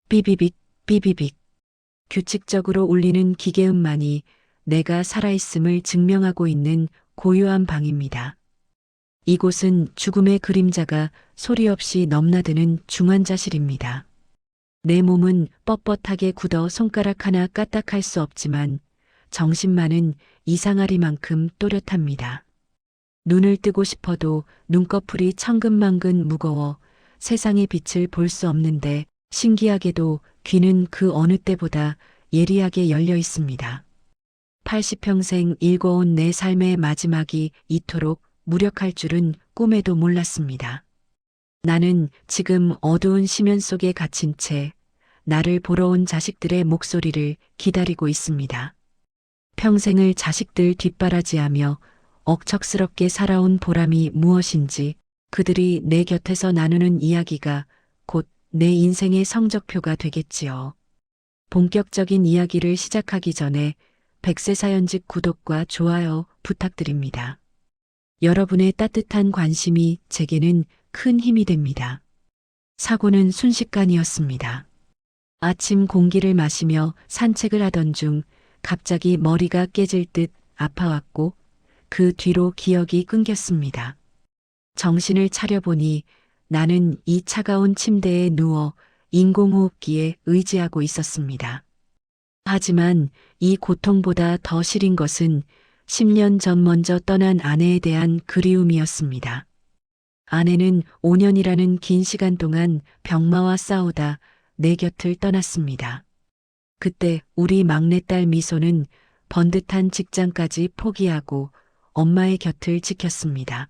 삐비빅, 삐비빅. 규칙적으로 울리는 기계음만이 내가 살아있음을 증명하고 있는 고요한 방입니다. 이곳은 죽음의 그림자가 소리 없이 넘나드는 중환자실입니다. 내 몸은 뻣뻣하게 굳어 손가락 하나 까딱할 수 없지만 정신만은 이상하리만큼 또렷합니다. 눈을 뜨고 싶어도 눈꺼풀이 천근만근 무거워 세상의 빛을 볼 수 없는데 신기하게도 귀는 그 어느 때보다 예리하게 열려 있습니다. 80평생 일궈온 내 삶의 마지막이 이토록 무력할 줄은 꿈에도 몰랐습니다. 나는 지금 어두운 심연 속에 갇힌 채 나를 보러 온 자식들의 목소리를 기다리고 있습니다. 평생을 자식들 뒷바라지하며 억척스럽게 살아온 보람이 무엇인지 그들이 내 곁에서 나누는 이야기가 곧 내 인생의 성적표가 되겠지요. 본격적인 이야기를 시작하기 전에 백세사연집 구독과 좋아요 부탁드립니다. 여러분의 따뜻한 관심이 제게는 큰 힘이 됩니다. 사고는 순식간이었습니다. 아침 공기를 마시며 산책을 하던 중 갑자기 머리가 깨질 듯 아파왔고 그 뒤로 기억이 끊겼습니다. 정신을 차려보니 나는 이 차가운 침대에 누워 인공호흡기에 의지하고 있었습니다. 하지만 이 고통보다 더 시린 것은 10년 전 먼저 떠난 아내에 대한 그리움이었습니다. 아내는 5년이라는 긴 시간 동안 병마와 싸우다 내 곁을 떠났습니다. 그때 우리 막내딸 미소는 번듯한 직장까지 포기하고 엄마의 곁을 지켰습니다.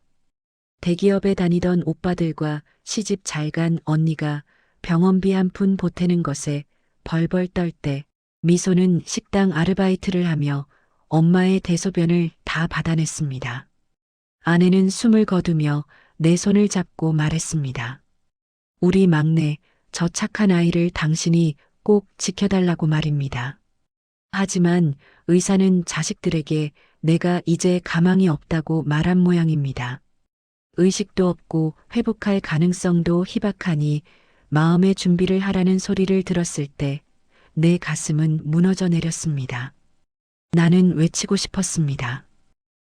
대기업에 다니던 오빠들과 시집 잘 간 언니가 병원비 한 푼 보태는 것에 벌벌 떨 때 미소는 식당 아르바이트를 하며 엄마의 대소변을 다 받아냈습니다. 아내는 숨을 거두며 내 손을 잡고 말했습니다. 우리 막내, 저 착한 아이를 당신이 꼭 지켜달라고 말입니다. 하지만 의사는 자식들에게 내가 이제 가망이 없다고 말한 모양입니다. 의식도 없고 회복할 가능성도 희박하니 마음의 준비를 하라는 소리를 들었을 때 내 가슴은 무너져 내렸습니다. 나는 외치고 싶었습니다.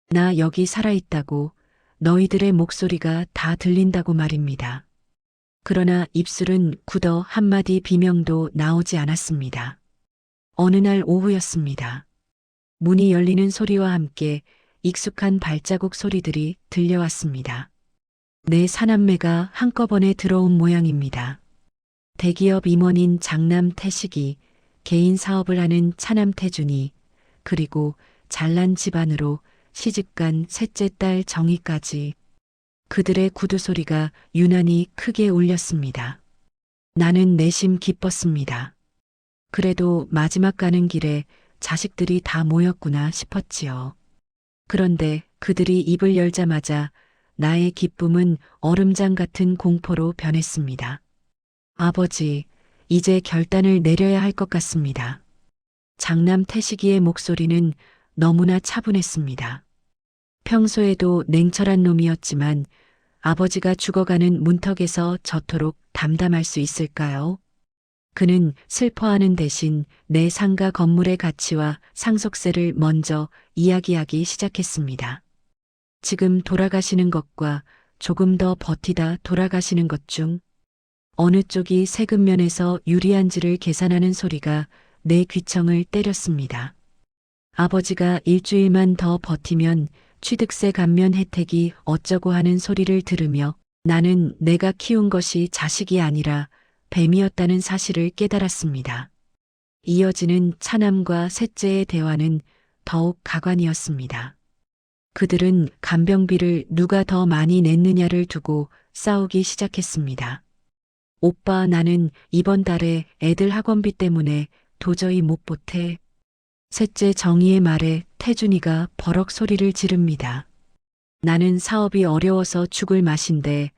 나 여기 살아있다고, 너희들의 목소리가 다 들린다고 말입니다. 그러나 입술은 굳어 한마디 비명도 나오지 않았습니다. 어느 날 오후였습니다. 문이 열리는 소리와 함께 익숙한 발자국 소리들이 들려왔습니다. 내 사남매가 한꺼번에 들어온 모양입니다. 대기업 임원인 장남 태식이, 개인 사업을 하는 차남 태준이, 그리고 잘난 집안으로 시집간 셋째 딸 정희까지. 그들의 구두 소리가 유난히 크게 울렸습니다. 나는 내심 기뻤습니다. 그래도 마지막 가는 길에 자식들이 다 모였구나 싶었지요. 그런데 그들이 입을 열자마자 나의 기쁨은 얼음장 같은 공포로 변했습니다. 아버지, 이제 결단을 내려야 할 것 같습니다. 장남 태식이의 목소리는 너무나 차분했습니다. 평소에도 냉철한 놈이었지만 아버지가 죽어가는 문턱에서 저토록 담담할 수 있을까요? 그는 슬퍼하는 대신 내 상가 건물의 가치와 상속세를 먼저 이야기하기 시작했습니다. 지금 돌아가시는 것과 조금 더 버티다 돌아가시는 것 중 어느 쪽이 세금 면에서 유리한지를 계산하는 소리가 내 귀청을 때렸습니다. 아버지가 일주일만 더 버티면 취득세 감면 혜택이 어쩌고 하는 소리를 들으며 나는 내가 키운 것이 자식이 아니라 뱀이었다는 사실을 깨달았습니다. 이어지는 차남과 셋째의 대화는 더욱 가관이었습니다. 그들은 간병비를 누가 더 많이 냈느냐를 두고 싸우기 시작했습니다. 오빠, 나는 이번 달에 애들 학원비 때문에 도저히 못 보태. 셋째 정희의 말에 태준이가 버럭 소리를 지릅니다. 나는 사업이 어려워서 죽을 맛인데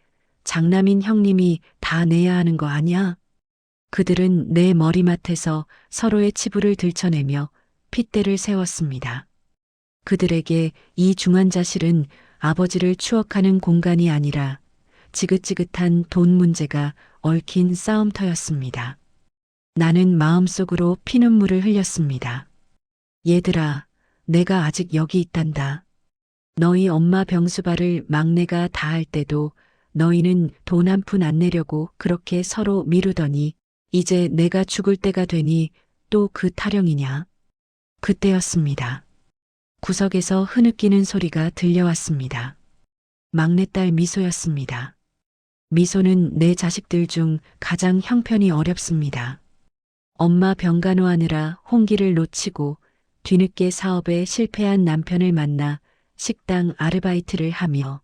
장남인 형님이 다 내야 하는 거 아냐? 그들은 내 머리맡에서 서로의 치부를 들춰내며 핏대를 세웠습니다. 그들에게 이 중환자실은 아버지를 추억하는 공간이 아니라 지긋지긋한 돈 문제가 얽힌 싸움터였습니다. 나는 마음속으로 피눈물을 흘렸습니다. 얘들아, 내가 아직 여기 있단다. 너희 엄마 병수발을 막내가 다 할 때도 너희는 돈 한 푼 안 내려고 그렇게 서로 미루더니 이제 내가 죽을 때가 되니 또 그 타령이냐. 그때였습니다. 구석에서 흐느끼는 소리가 들려왔습니다. 막내딸 미소였습니다. 미소는 내 자식들 중 가장 형편이 어렵습니다. 엄마 병간호하느라 홍기를 놓치고 뒤늦게 사업에 실패한 남편을 만나 식당 아르바이트를 하며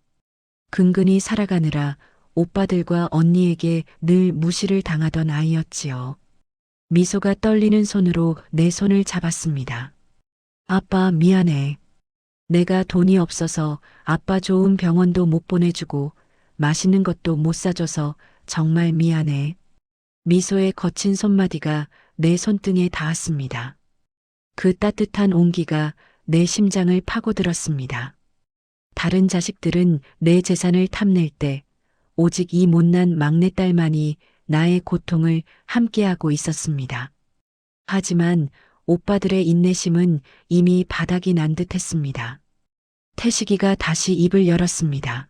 근근히 살아가느라 오빠들과 언니에게 늘 무시를 당하던 아이였지요. 미소가 떨리는 손으로 내 손을 잡았습니다. 아빠 미안해. 내가 돈이 없어서 아빠 좋은 병원도 못 보내주고 맛있는 것도 못 사줘서 정말 미안해. 미소의 거친 손마디가 내 손등에 닿았습니다. 그 따뜻한 온기가 내 심장을 파고들었습니다. 다른 자식들은 내 재산을 탐낼 때 오직 이 못난 막내딸만이 나의 고통을 함께하고 있었습니다. 하지만 오빠들의 인내심은 이미 바닥이 난 듯했습니다. 태식이가 다시 입을 열었습니다.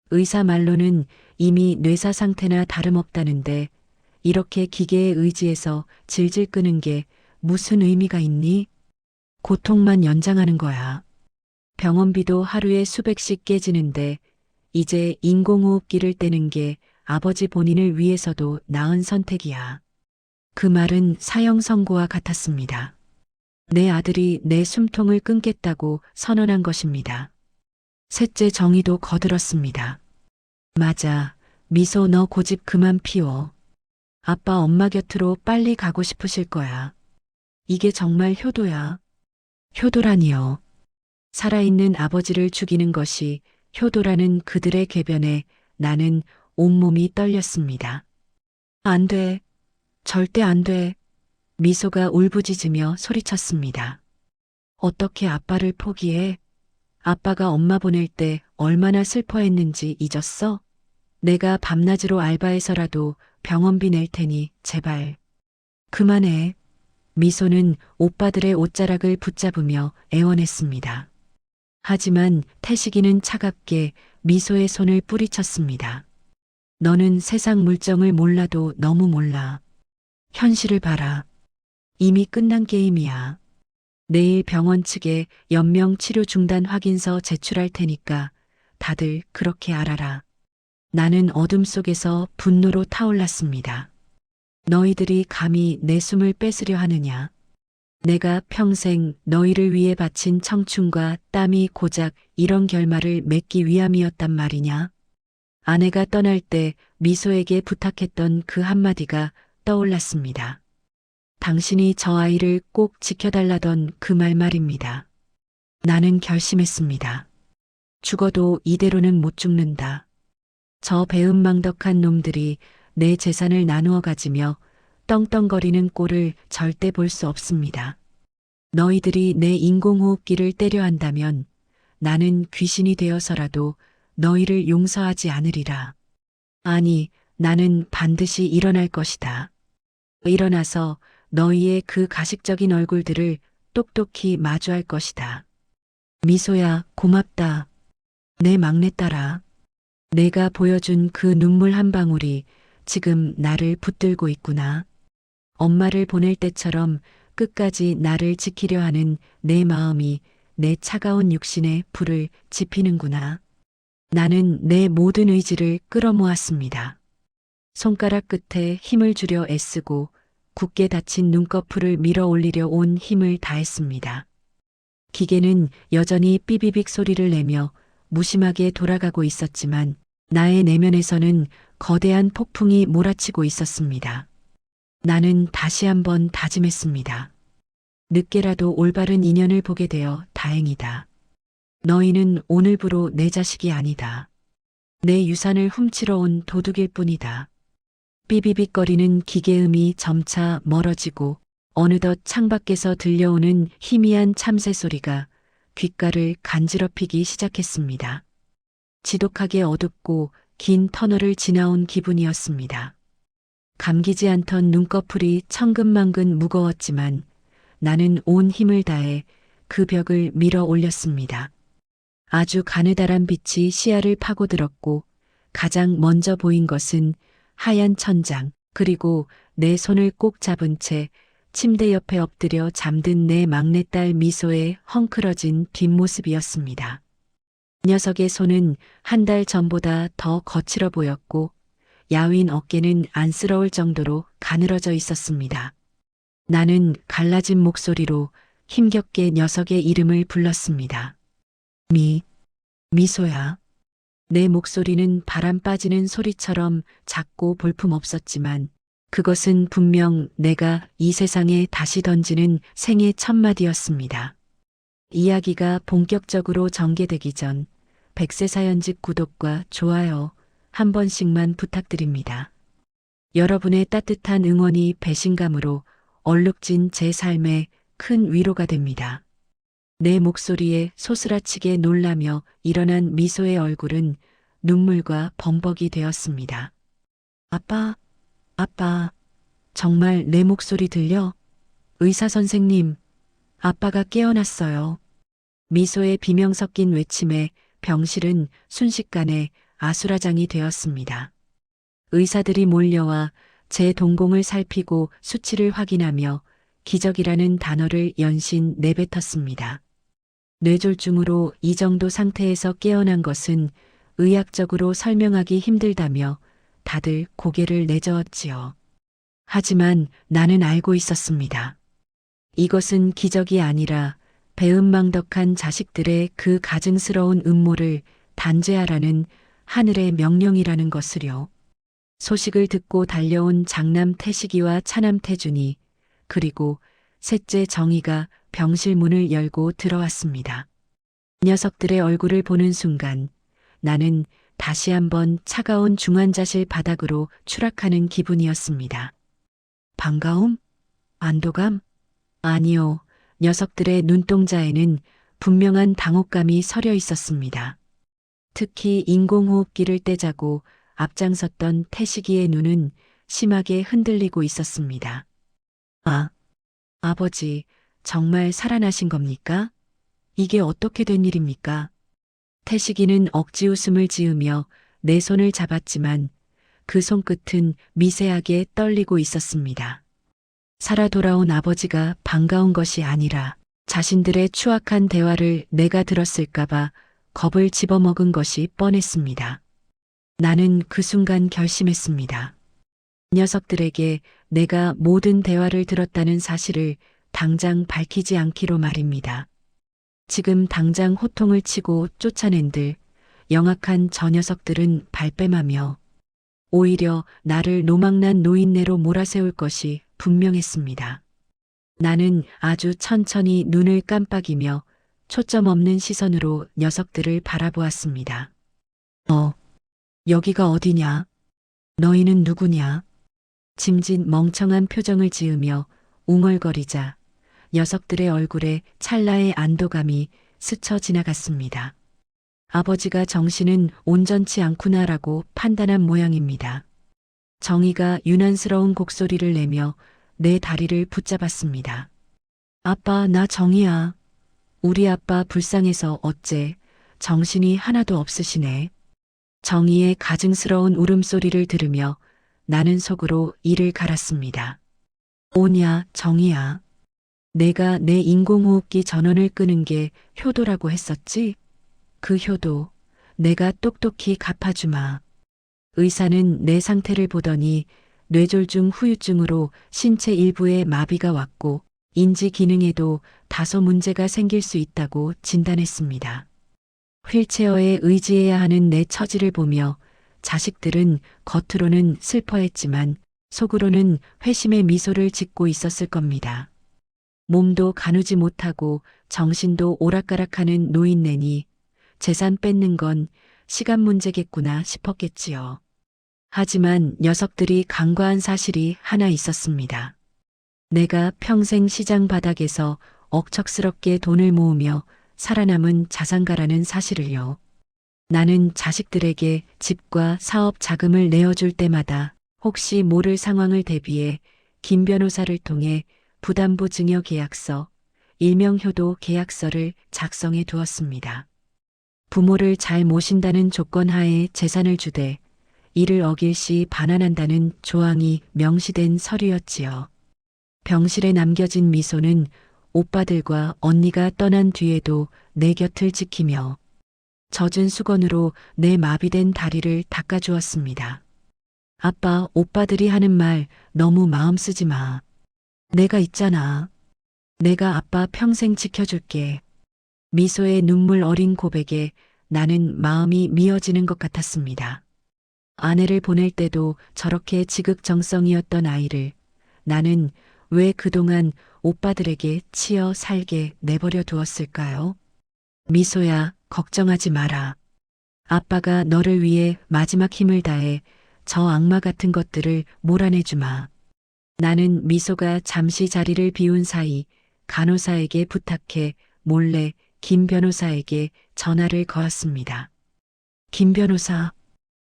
의사 말로는 이미 뇌사 상태나 다름없다는데 이렇게 기계에 의지해서 질질 끄는 게 무슨 의미가 있니? 고통만 연장하는 거야. 병원비도 하루에 수백씩 깨지는데 이제 인공호흡기를 떼는 게 아버지 본인을 위해서도 나은 선택이야. 그 말은 사형 선고와 같았습니다. 내 아들이 내 숨통을 끊겠다고 선언한 것입니다. 셋째 정의도 거들었습니다. 맞아. 미소 너 고집 그만 피워. 아빠 엄마 곁으로 빨리 가고 싶으실 거야. 이게 정말 효도야. 효도라니요. 살아있는 아버지를 죽이는 것이 효도라는 그들의 궤변에 나는 온몸이 떨렸습니다. 안 돼. 절대 안 돼. 미소가 울부짖으며 소리쳤습니다. 어떻게 아빠를 포기해? 아빠가 엄마 보낼 때 얼마나 슬퍼했는지 잊었어? 내가 밤낮으로 알바해서라도 병원비 낼 테니 제발. 그만해. 미소는 오빠들의 옷자락을 붙잡으며 애원했습니다. 하지만 태식이는 차갑게 미소의 손을 뿌리쳤습니다. 너는 세상 물정을 몰라도 너무 몰라. 현실을 봐라. 이미 끝난 게임이야. 내일 병원 측에 연명 치료 중단 확인서 제출할 테니까 다들 그렇게 알아라. 나는 어둠 속에서 분노로 타올랐습니다. 너희들이 감히 내 숨을 뺏으려 하느냐. 내가 평생 너희를 위해 바친 청춘과 땀이 고작 이런 결말을 맺기 위함이었단 말이냐. 아내가 떠날 때 미소에게 부탁했던 그 한마디가 떠올랐습니다. 당신이 저 아이를 꼭 지켜달라던 그 말 말입니다. 나는 결심했습니다. 죽어도 이대로는 못 죽는다. 저 배은망덕한 놈들이 내 재산을 나누어 가지며 떵떵거리는 꼴을 절대 볼 수 없습니다. 너희들이 내 인공호흡기를 떼려 한다면 나는 귀신이 되어서라도 너희를 용서하지 않으리라. 아니, 나는 반드시 일어날 것이다. 일어나서 너희의 그 가식적인 얼굴들을 똑똑히 마주할 것이다. 미소야, 고맙다. 내 막내딸아. 내가 보여준 그 눈물 한 방울이 지금 나를 붙들고 있구나. 엄마를 보낼 때처럼 끝까지 나를 지키려 하는 내 마음이 내 차가운 육신에 불을 지피는구나. 나는 내 모든 의지를 끌어모았습니다. 손가락 끝에 힘을 주려 애쓰고 굳게 닫힌 눈꺼풀을 밀어 올리려 온 힘을 다했습니다. 기계는 여전히 삐비빅 소리를 내며 무심하게 돌아가고 있었지만 나의 내면에서는 거대한 폭풍이 몰아치고 있었습니다. 나는 다시 한번 다짐했습니다. 늦게라도 올바른 인연을 보게 되어 다행이다. 너희는 오늘부로 내 자식이 아니다. 내 유산을 훔치러 온 도둑일 뿐이다. 삐비빅거리는 기계음이 점차 멀어지고 어느덧 창밖에서 들려오는 희미한 참새 소리가 귓가를 간지럽히기 시작했습니다. 지독하게 어둡고 긴 터널을 지나온 기분이었습니다. 감기지 않던 눈꺼풀이 천근만근 무거웠지만 나는 온 힘을 다해 그 벽을 밀어 올렸습니다. 아주 가느다란 빛이 시야를 파고들었고 가장 먼저 보인 것은 하얀 천장, 그리고 내 손을 꼭 잡은 채 침대 옆에 엎드려 잠든 내 막내딸 미소의 헝클어진 뒷모습이었습니다. 녀석의 손은 한 달 전보다 더 거칠어 보였고 야윈 어깨는 안쓰러울 정도로 가늘어져 있었습니다. 나는 갈라진 목소리로 힘겹게 녀석의 이름을 불렀습니다. 미소야. 내 목소리는 바람 빠지는 소리처럼 작고 볼품없었지만 그것은 분명 내가 이 세상에 다시 던지는 생애 첫 마디였습니다. 이야기가 본격적으로 전개되기 전 백세사연집 구독과 좋아요 한 번씩만 부탁드립니다. 여러분의 따뜻한 응원이 배신감으로 얼룩진 제 삶에 큰 위로가 됩니다. 내 목소리에 소스라치게 놀라며 일어난 미소의 얼굴은 눈물과 범벅이 되었습니다. 아빠, 정말 내 목소리 들려? 의사 선생님, 아빠가 깨어났어요. 미소의 비명 섞인 외침에 병실은 순식간에 아수라장이 되었습니다. 의사들이 몰려와 제 동공을 살피고 수치를 확인하며 기적이라는 단어를 연신 내뱉었습니다. 뇌졸중으로 이 정도 상태에서 깨어난 것은 의학적으로 설명하기 힘들다며 다들 고개를 내저었지요. 하지만 나는 알고 있었습니다. 이것은 기적이 아니라 배은망덕한 자식들의 그 가증스러운 음모를 단죄하라는 하늘의 명령이라는 것을요. 소식을 듣고 달려온 장남 태식이와 차남 태준이 그리고 셋째 정희가 병실 문을 열고 들어왔습니다. 녀석들의 얼굴을 보는 순간 나는 다시 한번 차가운 중환자실 바닥으로 추락하는 기분이었습니다. 반가움? 안도감? 아니요. 녀석들의 눈동자에는 분명한 당혹감이 서려 있었습니다. 특히 인공호흡기를 떼자고 앞장섰던 태식이의 눈은 심하게 흔들리고 있었습니다. 아버지, 정말 살아나신 겁니까? 이게 어떻게 된 일입니까? 태식이는 억지 웃음을 지으며 내 손을 잡았지만 그 손끝은 미세하게 떨리고 있었습니다. 살아 돌아온 아버지가 반가운 것이 아니라 자신들의 추악한 대화를 내가 들었을까봐 겁을 집어먹은 것이 뻔했습니다. 나는 그 순간 결심했습니다. 녀석들에게 내가 모든 대화를 들었다는 사실을 당장 밝히지 않기로 말입니다. 지금 당장 호통을 치고 쫓아낸들 영악한 저 녀석들은 발뺌하며 오히려 나를 노망난 노인네로 몰아세울 것이 분명했습니다. 나는 아주 천천히 눈을 깜빡이며 초점 없는 시선으로 녀석들을 바라보았습니다. 여기가 어디냐? 너희는 누구냐? 짐짓 멍청한 표정을 지으며 웅얼거리자 녀석들의 얼굴에 찰나의 안도감이 스쳐 지나갔습니다. 아버지가 정신은 온전치 않구나라고 판단한 모양입니다. 정희가 유난스러운 곡소리를 내며 내 다리를 붙잡았습니다. 아빠, 나 정희야. 우리 아빠 불쌍해서 어째 정신이 하나도 없으시네. 정희의 가증스러운 울음소리를 들으며 나는 속으로 이를 갈았습니다. 오냐, 정희야. 내가 내 인공호흡기 전원을 끄는 게 효도라고 했었지? 그 효도, 내가 똑똑히 갚아주마. 의사는 내 상태를 보더니 뇌졸중 후유증으로 신체 일부에 마비가 왔고 인지 기능에도 다소 문제가 생길 수 있다고 진단했습니다. 휠체어에 의지해야 하는 내 처지를 보며 자식들은 겉으로는 슬퍼했지만 속으로는 회심의 미소를 짓고 있었을 겁니다. 몸도 가누지 못하고 정신도 오락가락하는 노인네니 재산 뺏는 건 시간 문제겠구나 싶었겠지요. 하지만 녀석들이 간과한 사실이 하나 있었습니다. 내가 평생 시장 바닥에서 억척스럽게 돈을 모으며 살아남은 자산가라는 사실을요. 나는 자식들에게 집과 사업 자금을 내어줄 때마다 혹시 모를 상황을 대비해 김 변호사를 통해 부담부 증여 계약서, 일명 효도 계약서를 작성해 두었습니다. 부모를 잘 모신다는 조건 하에 재산을 주되 이를 어길 시 반환한다는 조항이 명시된 서류였지요. 병실에 남겨진 미소는 오빠들과 언니가 떠난 뒤에도 내 곁을 지키며 젖은 수건으로 내 마비된 다리를 닦아주었습니다. 아빠, 오빠들이 하는 말 너무 마음 쓰지 마. 내가 있잖아. 내가 아빠 평생 지켜줄게. 미소의 눈물 어린 고백에 나는 마음이 미어지는 것 같았습니다. 아내를 보낼 때도 저렇게 지극정성이었던 아이를 나는 왜 그동안 오빠들에게 치여 살게 내버려 두었을까요? 미소야, 걱정하지 마라. 아빠가 너를 위해 마지막 힘을 다해 저 악마 같은 것들을 몰아내주마. 나는 미소가 잠시 자리를 비운 사이 간호사에게 부탁해 몰래 김 변호사에게 전화를 걸었습니다. 김 변호사,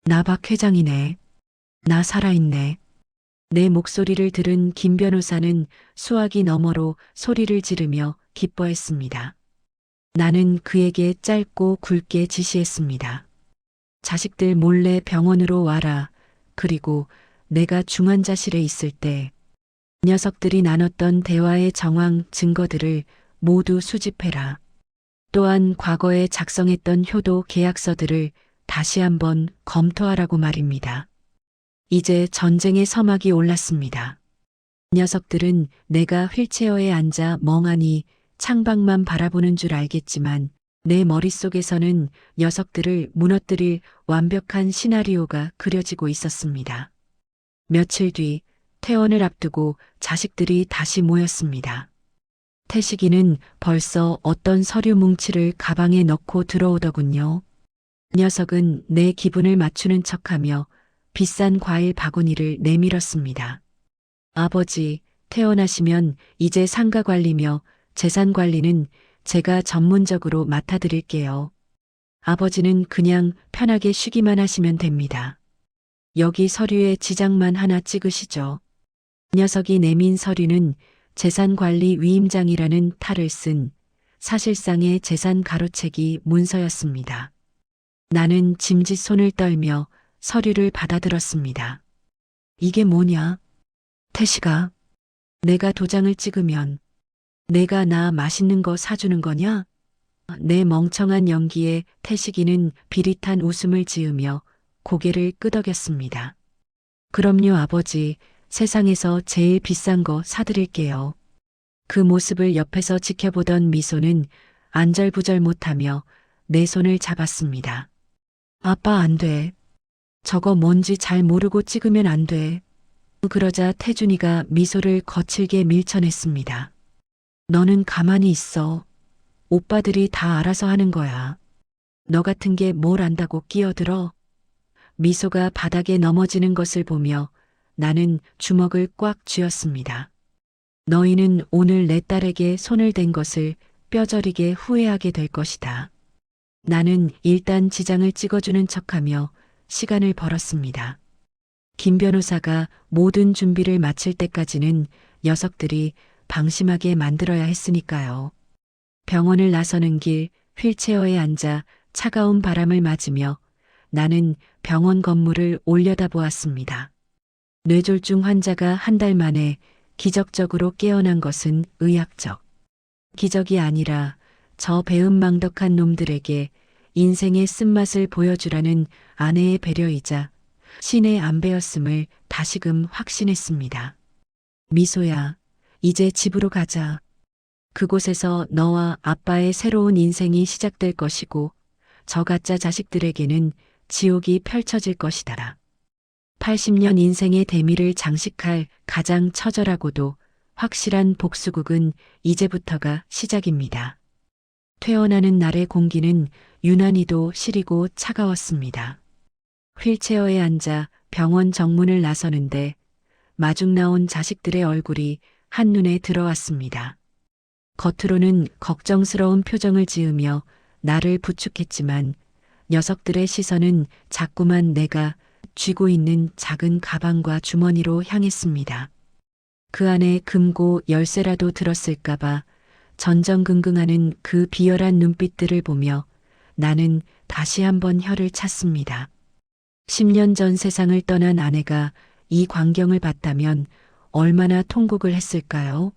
나 박 회장이네. 나 살아있네. 내 목소리를 들은 김 변호사는 수화기 너머로 소리를 지르며 기뻐했습니다. 나는 그에게 짧고 굵게 지시했습니다. 자식들 몰래 병원으로 와라. 그리고 내가 중환자실에 있을 때 녀석들이 나눴던 대화의 정황 증거들을 모두 수집해라. 또한 과거에 작성했던 효도 계약서들을 다시 한번 검토하라고 말입니다. 이제 전쟁의 서막이 올랐습니다. 녀석들은 내가 휠체어에 앉아 멍하니 창밖만 바라보는 줄 알겠지만 내 머릿속에서는 녀석들을 무너뜨릴 완벽한 시나리오가 그려지고 있었습니다. 며칠 뒤 퇴원을 앞두고 자식들이 다시 모였습니다. 태식이는 벌써 어떤 서류 뭉치를 가방에 넣고 들어오더군요. 녀석은 내 기분을 맞추는 척하며 비싼 과일 바구니를 내밀었습니다. 아버지, 퇴원하시면 이제 상가 관리며 재산 관리는 제가 전문적으로 맡아드릴게요. 아버지는 그냥 편하게 쉬기만 하시면 됩니다. 여기 서류에 지장만 하나 찍으시죠. 녀석이 내민 서류는 재산관리 위임장이라는 탈을 쓴 사실상의 재산 가로채기 문서였습니다. 나는 짐짓 손을 떨며 서류를 받아들었습니다. 이게 뭐냐? 태식아, 내가 도장을 찍으면 내가 나 맛있는 거 사주는 거냐? 내 멍청한 연기에 태식이는 비릿한 웃음을 지으며 고개를 끄덕였습니다. 그럼요, 아버지. 세상에서 제일 비싼 거 사드릴게요. 그 모습을 옆에서 지켜보던 미소는 안절부절 못하며 내 손을 잡았습니다. 아빠, 안 돼. 저거 뭔지 잘 모르고 찍으면 안 돼. 그러자 태준이가 미소를 거칠게 밀쳐냈습니다. 너는 가만히 있어. 오빠들이 다 알아서 하는 거야. 너 같은 게 뭘 안다고 끼어들어? 미소가 바닥에 넘어지는 것을 보며 나는 주먹을 꽉 쥐었습니다. 너희는 오늘 내 딸에게 손을 댄 것을 뼈저리게 후회하게 될 것이다. 나는 일단 지장을 찍어주는 척하며 시간을 벌었습니다. 김 변호사가 모든 준비를 마칠 때까지는 녀석들이 방심하게 만들어야 했으니까요. 병원을 나서는 길 휠체어에 앉아 차가운 바람을 맞으며 나는 병원 건물을 올려다보았습니다. 뇌졸중 환자가 한 달 만에 기적적으로 깨어난 것은 의학적 기적이 아니라 저 배은망덕한 놈들에게 인생의 쓴맛을 보여주라는 아내의 배려이자 신의 안배였음을 다시금 확신했습니다. 미소야, 이제 집으로 가자. 그곳에서 너와 아빠의 새로운 인생이 시작될 것이고 저 가짜 자식들에게는 지옥이 펼쳐질 것이다. 80년 인생의 대미를 장식할 가장 처절하고도 확실한 복수극은 이제부터가 시작입니다. 퇴원하는 날의 공기는 유난히도 시리고 차가웠습니다. 휠체어에 앉아 병원 정문을 나서는데 마중 나온 자식들의 얼굴이 한눈에 들어왔습니다. 겉으로는 걱정스러운 표정을 지으며 나를 부축했지만 녀석들의 시선은 자꾸만 내가 쥐고 있는 작은 가방과 주머니로 향했습니다. 그 안에 금고 열쇠라도 들었을까봐 전전긍긍하는 그 비열한 눈빛들을 보며 나는 다시 한번 혀를 찼습니다. 10년 전 세상을 떠난 아내가 이 광경을 봤다면 얼마나 통곡을 했을까요?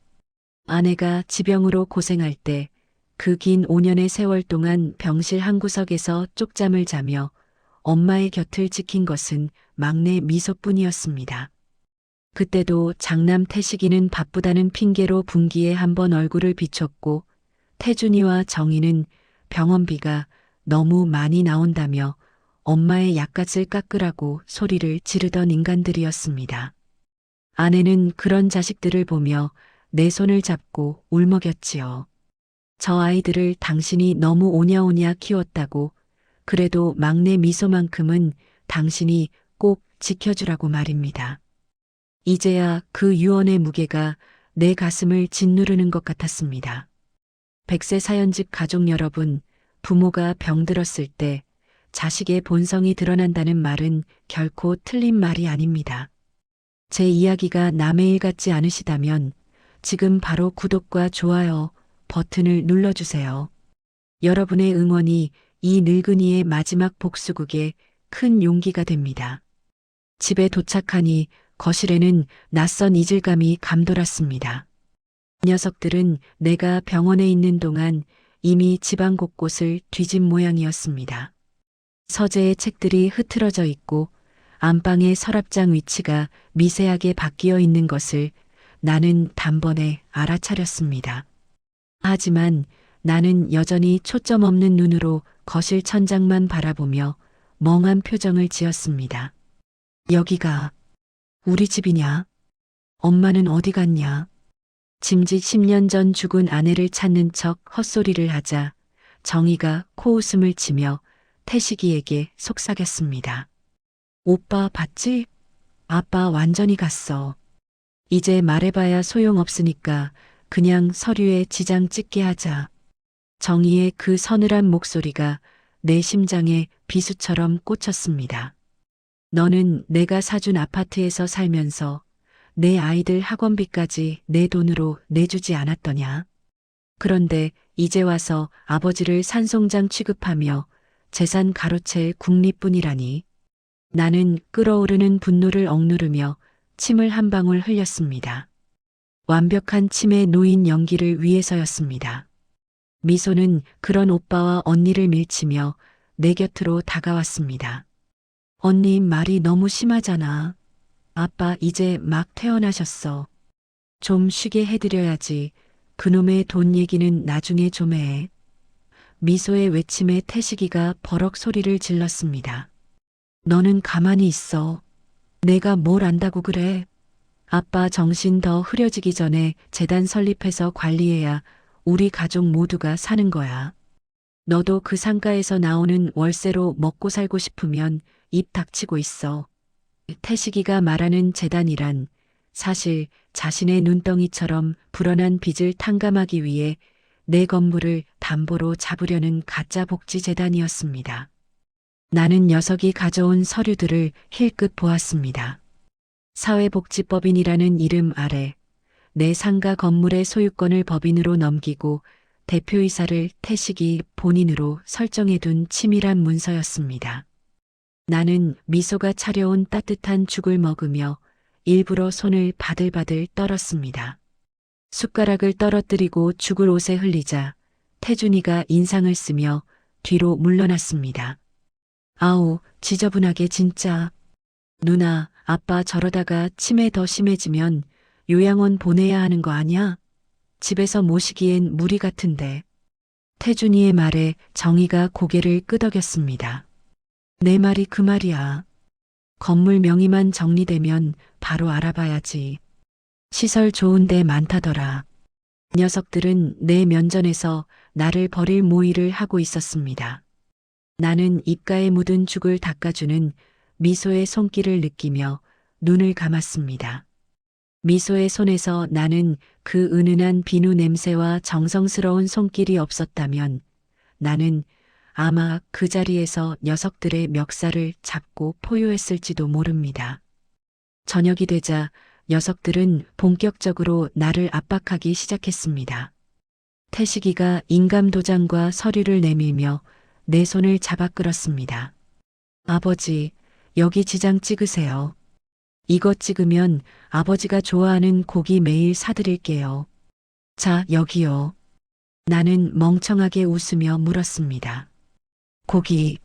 아내가 지병으로 고생할 때 그 긴 5년의 세월 동안 병실 한 구석에서 쪽잠을 자며 엄마의 곁을 지킨 것은 막내 미소뿐이었습니다. 그때도 장남 태식이는 바쁘다는 핑계로 분기에 한 번 얼굴을 비췄고 태준이와 정희는 병원비가 너무 많이 나온다며 엄마의 약값을 깎으라고 소리를 지르던 인간들이었습니다. 아내는 그런 자식들을 보며 내 손을 잡고 울먹였지요. 저 아이들을 당신이 너무 오냐오냐 키웠다고, 그래도 막내 미소만큼은 당신이 꼭 지켜주라고 말입니다. 이제야 그 유언의 무게가 내 가슴을 짓누르는 것 같았습니다. 100세 사연집 가족 여러분, 부모가 병들었을 때 자식의 본성이 드러난다는 말은 결코 틀린 말이 아닙니다. 제 이야기가 남의 일 같지 않으시다면 지금 바로 구독과 좋아요 버튼을 눌러주세요. 여러분의 응원이 이 늙은이의 마지막 복수극에 큰 용기가 됩니다. 집에 도착하니 거실에는 낯선 이질감이 감돌았습니다. 녀석들은 내가 병원에 있는 동안 이미 집안 곳곳을 뒤진 모양이었습니다. 서재의 책들이 흐트러져 있고 안방의 서랍장 위치가 미세하게 바뀌어 있는 것을 나는 단번에 알아차렸습니다. 하지만 나는 여전히 초점 없는 눈으로 거실 천장만 바라보며 멍한 표정을 지었습니다. 여기가 우리 집이냐? 엄마는 어디 갔냐? 짐짓 10년 전 죽은 아내를 찾는 척 헛소리를 하자 정희가 코웃음을 치며 태식이에게 속삭였습니다. 오빠 봤지? 아빠 완전히 갔어. 이제 말해봐야 소용없으니까 그냥 서류에 지장 찍게 하자. 정희의 그 서늘한 목소리가 내 심장에 비수처럼 꽂혔습니다. 너는 내가 사준 아파트에서 살면서 내 아이들 학원비까지 내 돈으로 내주지 않았더냐? 그런데 이제 와서 아버지를 산송장 취급하며 재산 가로채 국립뿐이라니. 나는 끓어오르는 분노를 억누르며 침을 한 방울 흘렸습니다. 완벽한 침에 놓인 연기를 위해서였습니다. 미소는 그런 오빠와 언니를 밀치며 내 곁으로 다가왔습니다. 언니 말이 너무 심하잖아. 아빠 이제 막 퇴원하셨어. 좀 쉬게 해드려야지. 그놈의 돈 얘기는 나중에 좀 해. 미소의 외침에 태식이가 버럭 소리를 질렀습니다. 너는 가만히 있어. 내가 뭘 안다고 그래. 아빠 정신 더 흐려지기 전에 재단 설립해서 관리해야 우리 가족 모두가 사는 거야. 너도 그 상가에서 나오는 월세로 먹고 살고 싶으면 입 닥치고 있어. 태식이가 말하는 재단이란 사실 자신의 눈덩이처럼 불어난 빚을 탕감하기 위해 내 건물을 담보로 잡으려는 가짜 복지 재단이었습니다. 나는 녀석이 가져온 서류들을 힐끗 보았습니다. 사회복지법인이라는 이름 아래 내 상가 건물의 소유권을 법인으로 넘기고 대표이사를 태식이 본인으로 설정해둔 치밀한 문서였습니다. 나는 미소가 차려온 따뜻한 죽을 먹으며 일부러 손을 바들바들 떨었습니다. 숟가락을 떨어뜨리고 죽을 옷에 흘리자 태준이가 인상을 쓰며 뒤로 물러났습니다. 아우, 지저분하게 진짜. 누나, 아빠 저러다가 치매 더 심해지면 요양원 보내야 하는 거 아냐? 집에서 모시기엔 무리 같은데. 태준이의 말에 정희가 고개를 끄덕였습니다. 내 말이 그 말이야. 건물 명의만 정리되면 바로 알아봐야지. 시설 좋은 데 많다더라. 녀석들은 내 면전에서 나를 버릴 모의를 하고 있었습니다. 나는 입가에 묻은 죽을 닦아주는 미소의 손길을 느끼며 눈을 감았습니다. 미소의 손에서 나는 그 은은한 비누 냄새와 정성스러운 손길이 없었다면 나는 아마 그 자리에서 녀석들의 멱살을 잡고 포효했을지도 모릅니다. 저녁이 되자 녀석들은 본격적으로 나를 압박하기 시작했습니다. 태식이가 인감도장과 서류를 내밀며 내 손을 잡아 끌었습니다. 아버지, 여기 지장 찍으세요. 이거 찍으면 아버지가 좋아하는 고기 매일 사드릴게요. 자, 여기요. 나는 멍청하게 웃으며 물었습니다. 고기,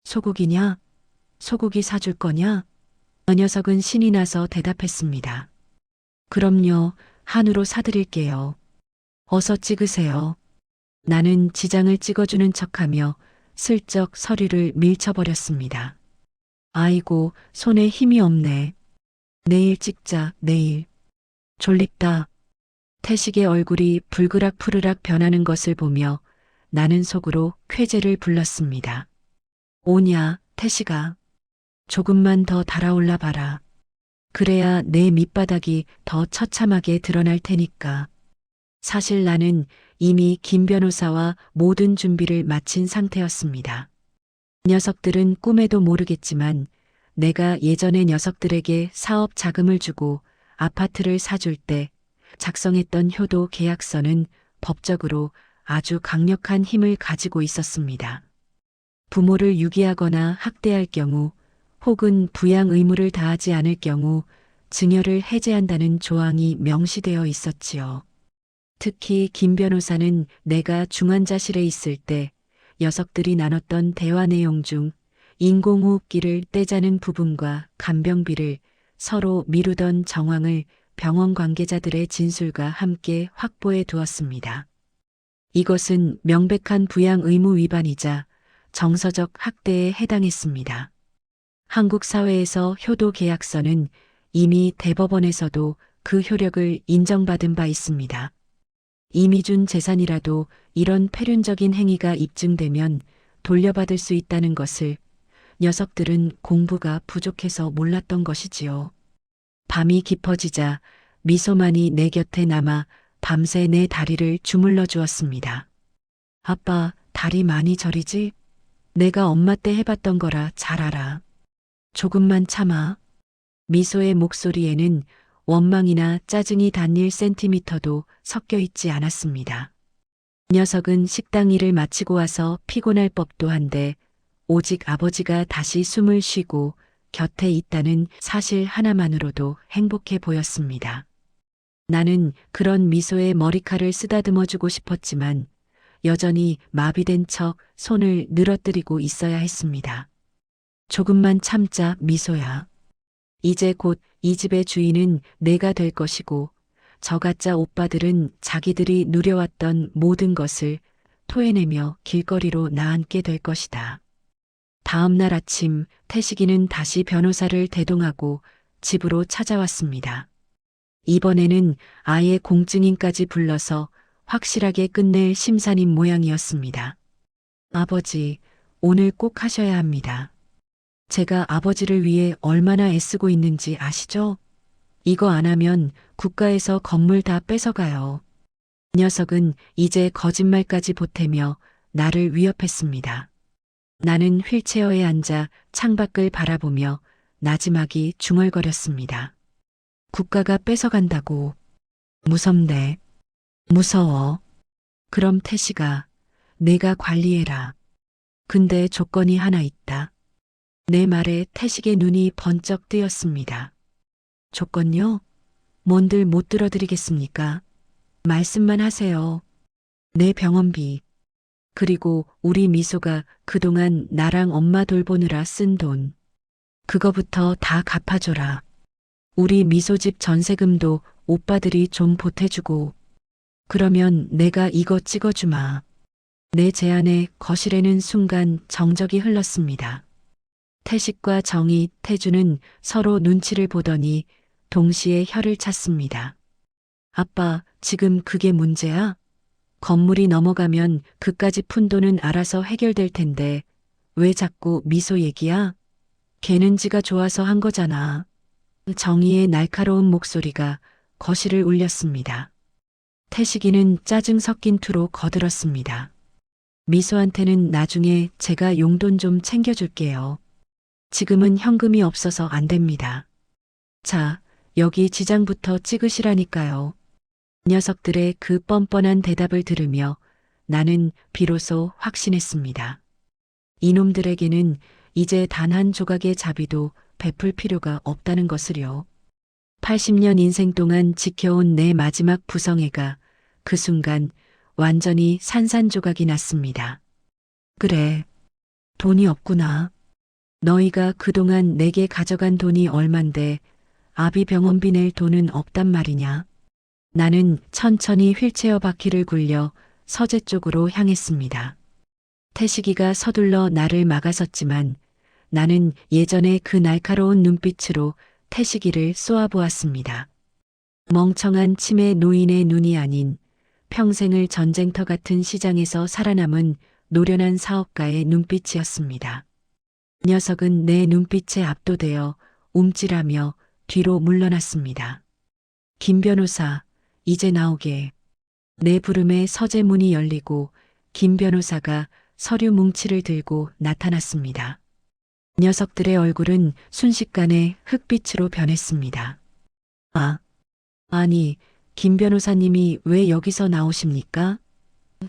소고기냐? 소고기 사줄 거냐? 그 녀석은 신이 나서 대답했습니다. 그럼요, 한우로 사드릴게요. 어서 찍으세요. 나는 지장을 찍어주는 척하며 슬쩍 서류를 밀쳐버렸습니다. 아이고, 손에 힘이 없네. 내일 찍자, 내일. 졸립다. 태식의 얼굴이 불그락푸르락 변하는 것을 보며 나는 속으로 쾌재를 불렀습니다. 오냐, 태식아. 조금만 더 달아올라 봐라. 그래야 내 밑바닥이 더 처참하게 드러날 테니까. 사실 나는 이미 김 변호사와 모든 준비를 마친 상태였습니다. 녀석들은 꿈에도 모르겠지만 내가 예전에 녀석들에게 사업 자금을 주고 아파트를 사줄 때 작성했던 효도 계약서는 법적으로 아주 강력한 힘을 가지고 있었습니다. 부모를 유기하거나 학대할 경우 혹은 부양 의무를 다하지 않을 경우 증여를 해제한다는 조항이 명시되어 있었지요. 특히 김 변호사는 내가 중환자실에 있을 때 녀석들이 나눴던 대화 내용 중 인공호흡기를 떼자는 부분과 간병비를 서로 미루던 정황을 병원 관계자들의 진술과 함께 확보해 두었습니다. 이것은 명백한 부양 의무 위반이자 정서적 학대에 해당했습니다. 한국 사회에서 효도 계약서는 이미 대법원에서도 그 효력을 인정받은 바 있습니다. 이미 준 재산이라도 이런 폐륜적인 행위가 입증되면 돌려받을 수 있다는 것을 녀석들은 공부가 부족해서 몰랐던 것이지요. 밤이 깊어지자 미소만이 내 곁에 남아 밤새 내 다리를 주물러 주었습니다. 아빠, 다리 많이 저리지? 내가 엄마 때 해봤던 거라 잘 알아. 조금만 참아. 미소의 목소리에는 원망이나 짜증이 단 1cm도 섞여 있지 않았습니다. 녀석은 식당 일을 마치고 와서 피곤할 법도 한데 오직 아버지가 다시 숨을 쉬고 곁에 있다는 사실 하나만으로도 행복해 보였습니다. 나는 그런 미소에 머리칼을 쓰다듬어주고 싶었지만 여전히 마비된 척 손을 늘어뜨리고 있어야 했습니다. 조금만 참자, 미소야. 이제 곧 이 집의 주인은 내가 될 것이고 저가짜 오빠들은 자기들이 누려왔던 모든 것을 토해내며 길거리로 나앉게 될 것이다. 다음 날 아침 태식이는 다시 변호사를 대동하고 집으로 찾아왔습니다. 이번에는 아예 공증인까지 불러서 확실하게 끝낼 심산인 모양이었습니다. 아버지, 오늘 꼭 하셔야 합니다. 제가 아버지를 위해 얼마나 애쓰고 있는지 아시죠? 이거 안 하면 국가에서 건물 다 뺏어가요. 녀석은 이제 거짓말까지 보태며 나를 위협했습니다. 나는 휠체어에 앉아 창밖을 바라보며 나지막이 중얼거렸습니다. 국가가 뺏어간다고. 무섭네. 무서워. 그럼 태식아, 내가 관리해라. 근데 조건이 하나 있다. 내 말에 태식의 눈이 번쩍 뜨였습니다. 조건요? 뭔들 못 들어드리겠습니까? 말씀만 하세요. 내 병원비. 그리고 우리 미소가 그동안 나랑 엄마 돌보느라 쓴 돈. 그거부터 다 갚아줘라. 우리 미소집 전세금도 오빠들이 좀 보태주고. 그러면 내가 이거 찍어주마. 내 제안에 거실에는 순간 정적이 흘렀습니다. 태식과 정희, 태주는 서로 눈치를 보더니 동시에 혀를 찼습니다. 아빠, 지금 그게 문제야? 건물이 넘어가면 그까지 푼 돈은 알아서 해결될 텐데 왜 자꾸 미소 얘기야? 걔는 지가 좋아서 한 거잖아. 정희의 날카로운 목소리가 거실을 울렸습니다. 태식이는 짜증 섞인 투로 거들었습니다. 미소한테는 나중에 제가 용돈 좀 챙겨줄게요. 지금은 현금이 없어서 안 됩니다. 자, 여기 지장부터 찍으시라니까요. 녀석들의 그 뻔뻔한 대답을 들으며 나는 비로소 확신했습니다. 이놈들에게는 이제 단 한 조각의 자비도 베풀 필요가 없다는 것을요. 80년 인생 동안 지켜온 내 마지막 부성애가 그 순간 완전히 산산조각이 났습니다. 그래, 돈이 없구나. 너희가 그동안 내게 가져간 돈이 얼만데 아비 병원비 낼 돈은 없단 말이냐. 나는 천천히 휠체어 바퀴를 굴려 서재 쪽으로 향했습니다. 태식이가 서둘러 나를 막아섰지만 나는 예전의 그 날카로운 눈빛으로 태식이를 쏘아보았습니다. 멍청한 치매 노인의 눈이 아닌 평생을 전쟁터 같은 시장에서 살아남은 노련한 사업가의 눈빛이었습니다. 녀석은 내 눈빛에 압도되어 움찔하며 뒤로 물러났습니다. 김 변호사, 이제 나오게. 내 부름에 서재 문이 열리고 김 변호사가 서류 뭉치를 들고 나타났습니다. 녀석들의 얼굴은 순식간에 흑빛으로 변했습니다. 아니, 김 변호사님이 왜 여기서 나오십니까?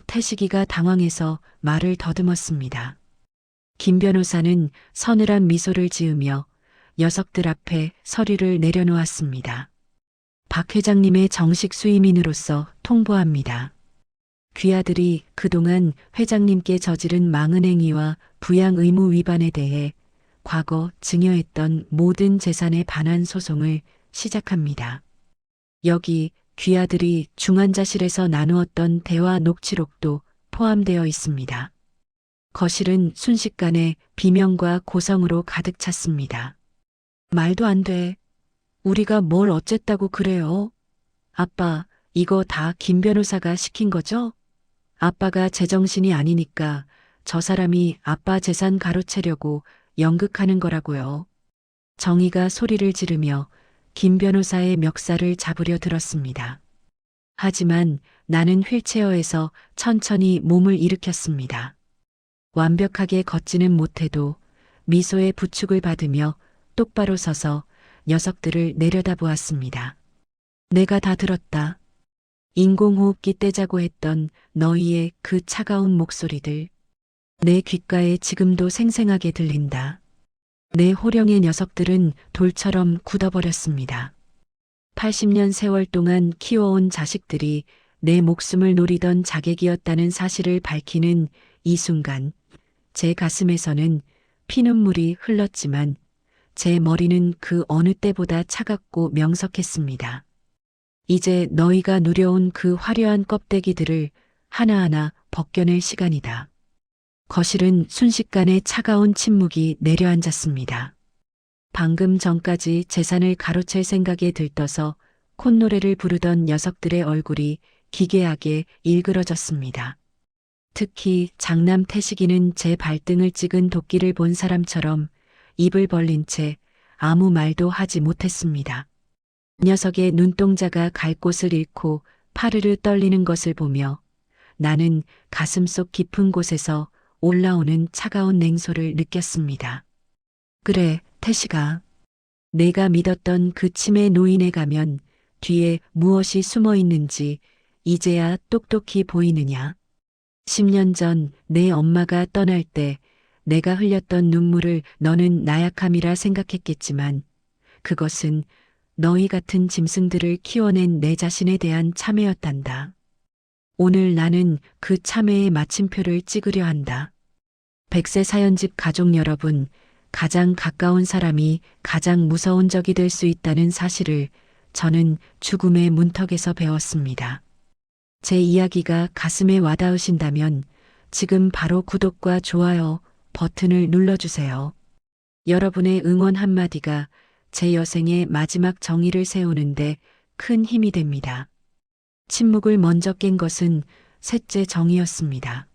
태식이가 당황해서 말을 더듬었습니다. 김 변호사는 서늘한 미소를 지으며 녀석들 앞에 서류를 내려놓았습니다. 박 회장님의 정식 수임인으로서 통보합니다. 귀하들이 그동안 회장님께 저지른 망은 행위와 부양 의무 위반에 대해 과거 증여했던 모든 재산에 반환 소송을 시작합니다. 여기 귀하들이 중환자실에서 나누었던 대화 녹취록도 포함되어 있습니다. 거실은 순식간에 비명과 고성으로 가득 찼습니다. 말도 안 돼. 우리가 뭘 어쨌다고 그래요? 아빠, 이거 다 김 변호사가 시킨 거죠? 아빠가 제정신이 아니니까 저 사람이 아빠 재산 가로채려고 연극하는 거라고요. 정의가 소리를 지르며 김 변호사의 멱살을 잡으려 들었습니다. 하지만 나는 휠체어에서 천천히 몸을 일으켰습니다. 완벽하게 걷지는 못해도 미소의 부축을 받으며 똑바로 서서 녀석들을 내려다보았습니다. 내가 다 들었다. 인공호흡기 떼자고 했던 너희의 그 차가운 목소리들. 내 귓가에 지금도 생생하게 들린다. 내 호령의 녀석들은 돌처럼 굳어버렸습니다. 80년 세월 동안 키워온 자식들이 내 목숨을 노리던 자객이었다는 사실을 밝히는 이 순간, 제 가슴에서는 피눈물이 흘렀지만 제 머리는 그 어느 때보다 차갑고 명석했습니다. 이제 너희가 누려온 그 화려한 껍데기들을 하나하나 벗겨낼 시간이다. 거실은 순식간에 차가운 침묵이 내려앉았습니다. 방금 전까지 재산을 가로챌 생각에 들떠서 콧노래를 부르던 녀석들의 얼굴이 기괴하게 일그러졌습니다. 특히 장남 태식이는 제 발등을 찍은 도끼를 본 사람처럼 입을 벌린 채 아무 말도 하지 못했습니다. 녀석의 눈동자가 갈 곳을 잃고 파르르 떨리는 것을 보며 나는 가슴속 깊은 곳에서 올라오는 차가운 냉소를 느꼈습니다. 그래, 태식아. 내가 믿었던 그 치매 노인에 가면 뒤에 무엇이 숨어 있는지 이제야 똑똑히 보이느냐. 10년 전 내 엄마가 떠날 때 내가 흘렸던 눈물을 너는 나약함이라 생각했겠지만 그것은 너희 같은 짐승들을 키워낸 내 자신에 대한 참회였단다. 오늘 나는 그 참회의 마침표를 찍으려 한다. 100세 사연집 가족 여러분, 가장 가까운 사람이 가장 무서운 적이 될 수 있다는 사실을 저는 죽음의 문턱에서 배웠습니다. 제 이야기가 가슴에 와닿으신다면 지금 바로 구독과 좋아요 버튼을 눌러주세요. 여러분의 응원 한마디가 제 여생의 마지막 정의를 세우는데 큰 힘이 됩니다. 침묵을 먼저 깬 것은 셋째 정의였습니다.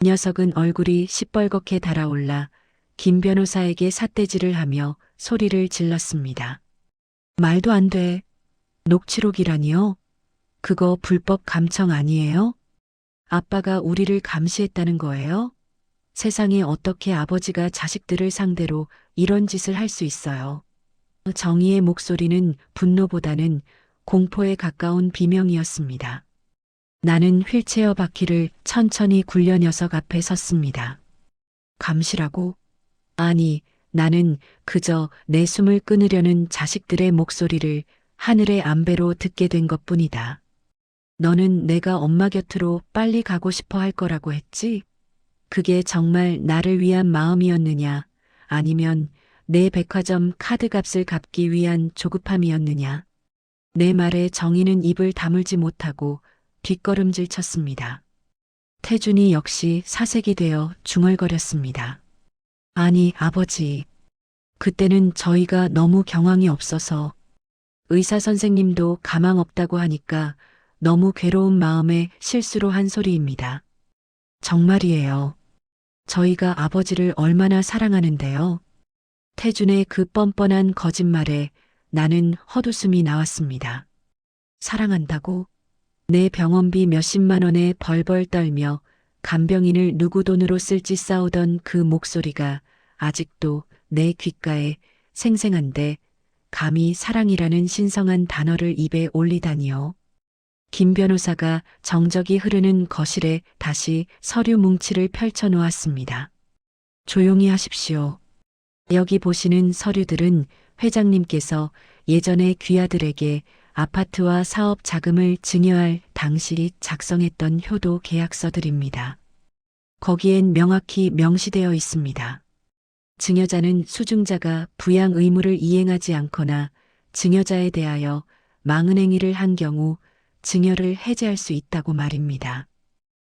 녀석은 얼굴이 시뻘겋게 달아올라 김 변호사에게 삿대질을 하며 소리를 질렀습니다. 말도 안 돼. 녹취록이라니요? 그거 불법 감청 아니에요? 아빠가 우리를 감시했다는 거예요? 세상에 어떻게 아버지가 자식들을 상대로 이런 짓을 할 수 있어요? 정희의 목소리는 분노보다는 공포에 가까운 비명이었습니다. 나는 휠체어 바퀴를 천천히 굴려 녀석 앞에 섰습니다. 감시라고? 아니, 나는 그저 내 숨을 끊으려는 자식들의 목소리를 하늘의 안배로 듣게 된 것뿐이다. 너는 내가 엄마 곁으로 빨리 가고 싶어 할 거라고 했지? 그게 정말 나를 위한 마음이었느냐? 아니면 내 백화점 카드값을 갚기 위한 조급함이었느냐? 내 말에 정희는 입을 다물지 못하고 뒷걸음질 쳤습니다. 태준이 역시 사색이 되어 중얼거렸습니다. 아니, 아버지. 그때는 저희가 너무 경황이 없어서 의사 선생님도 가망 없다고 하니까 너무 괴로운 마음에 실수로 한 소리입니다. 정말이에요. 저희가 아버지를 얼마나 사랑하는데요. 태준의 그 뻔뻔한 거짓말에 나는 헛웃음이 나왔습니다. 사랑한다고? 내 병원비 몇십만 원에 벌벌 떨며 간병인을 누구 돈으로 쓸지 싸우던 그 목소리가 아직도 내 귓가에 생생한데 감히 사랑이라는 신성한 단어를 입에 올리다니요. 김 변호사가 정적이 흐르는 거실에 다시 서류 뭉치를 펼쳐 놓았습니다. 조용히 하십시오. 여기 보시는 서류들은 회장님께서 예전에 귀하들에게 아파트와 사업 자금을 증여할 당시 작성했던 효도 계약서들입니다. 거기엔 명확히 명시되어 있습니다. 증여자는 수증자가 부양 의무를 이행하지 않거나 증여자에 대하여 망은행위를 한 경우 증여를 해제할 수 있다고 말입니다.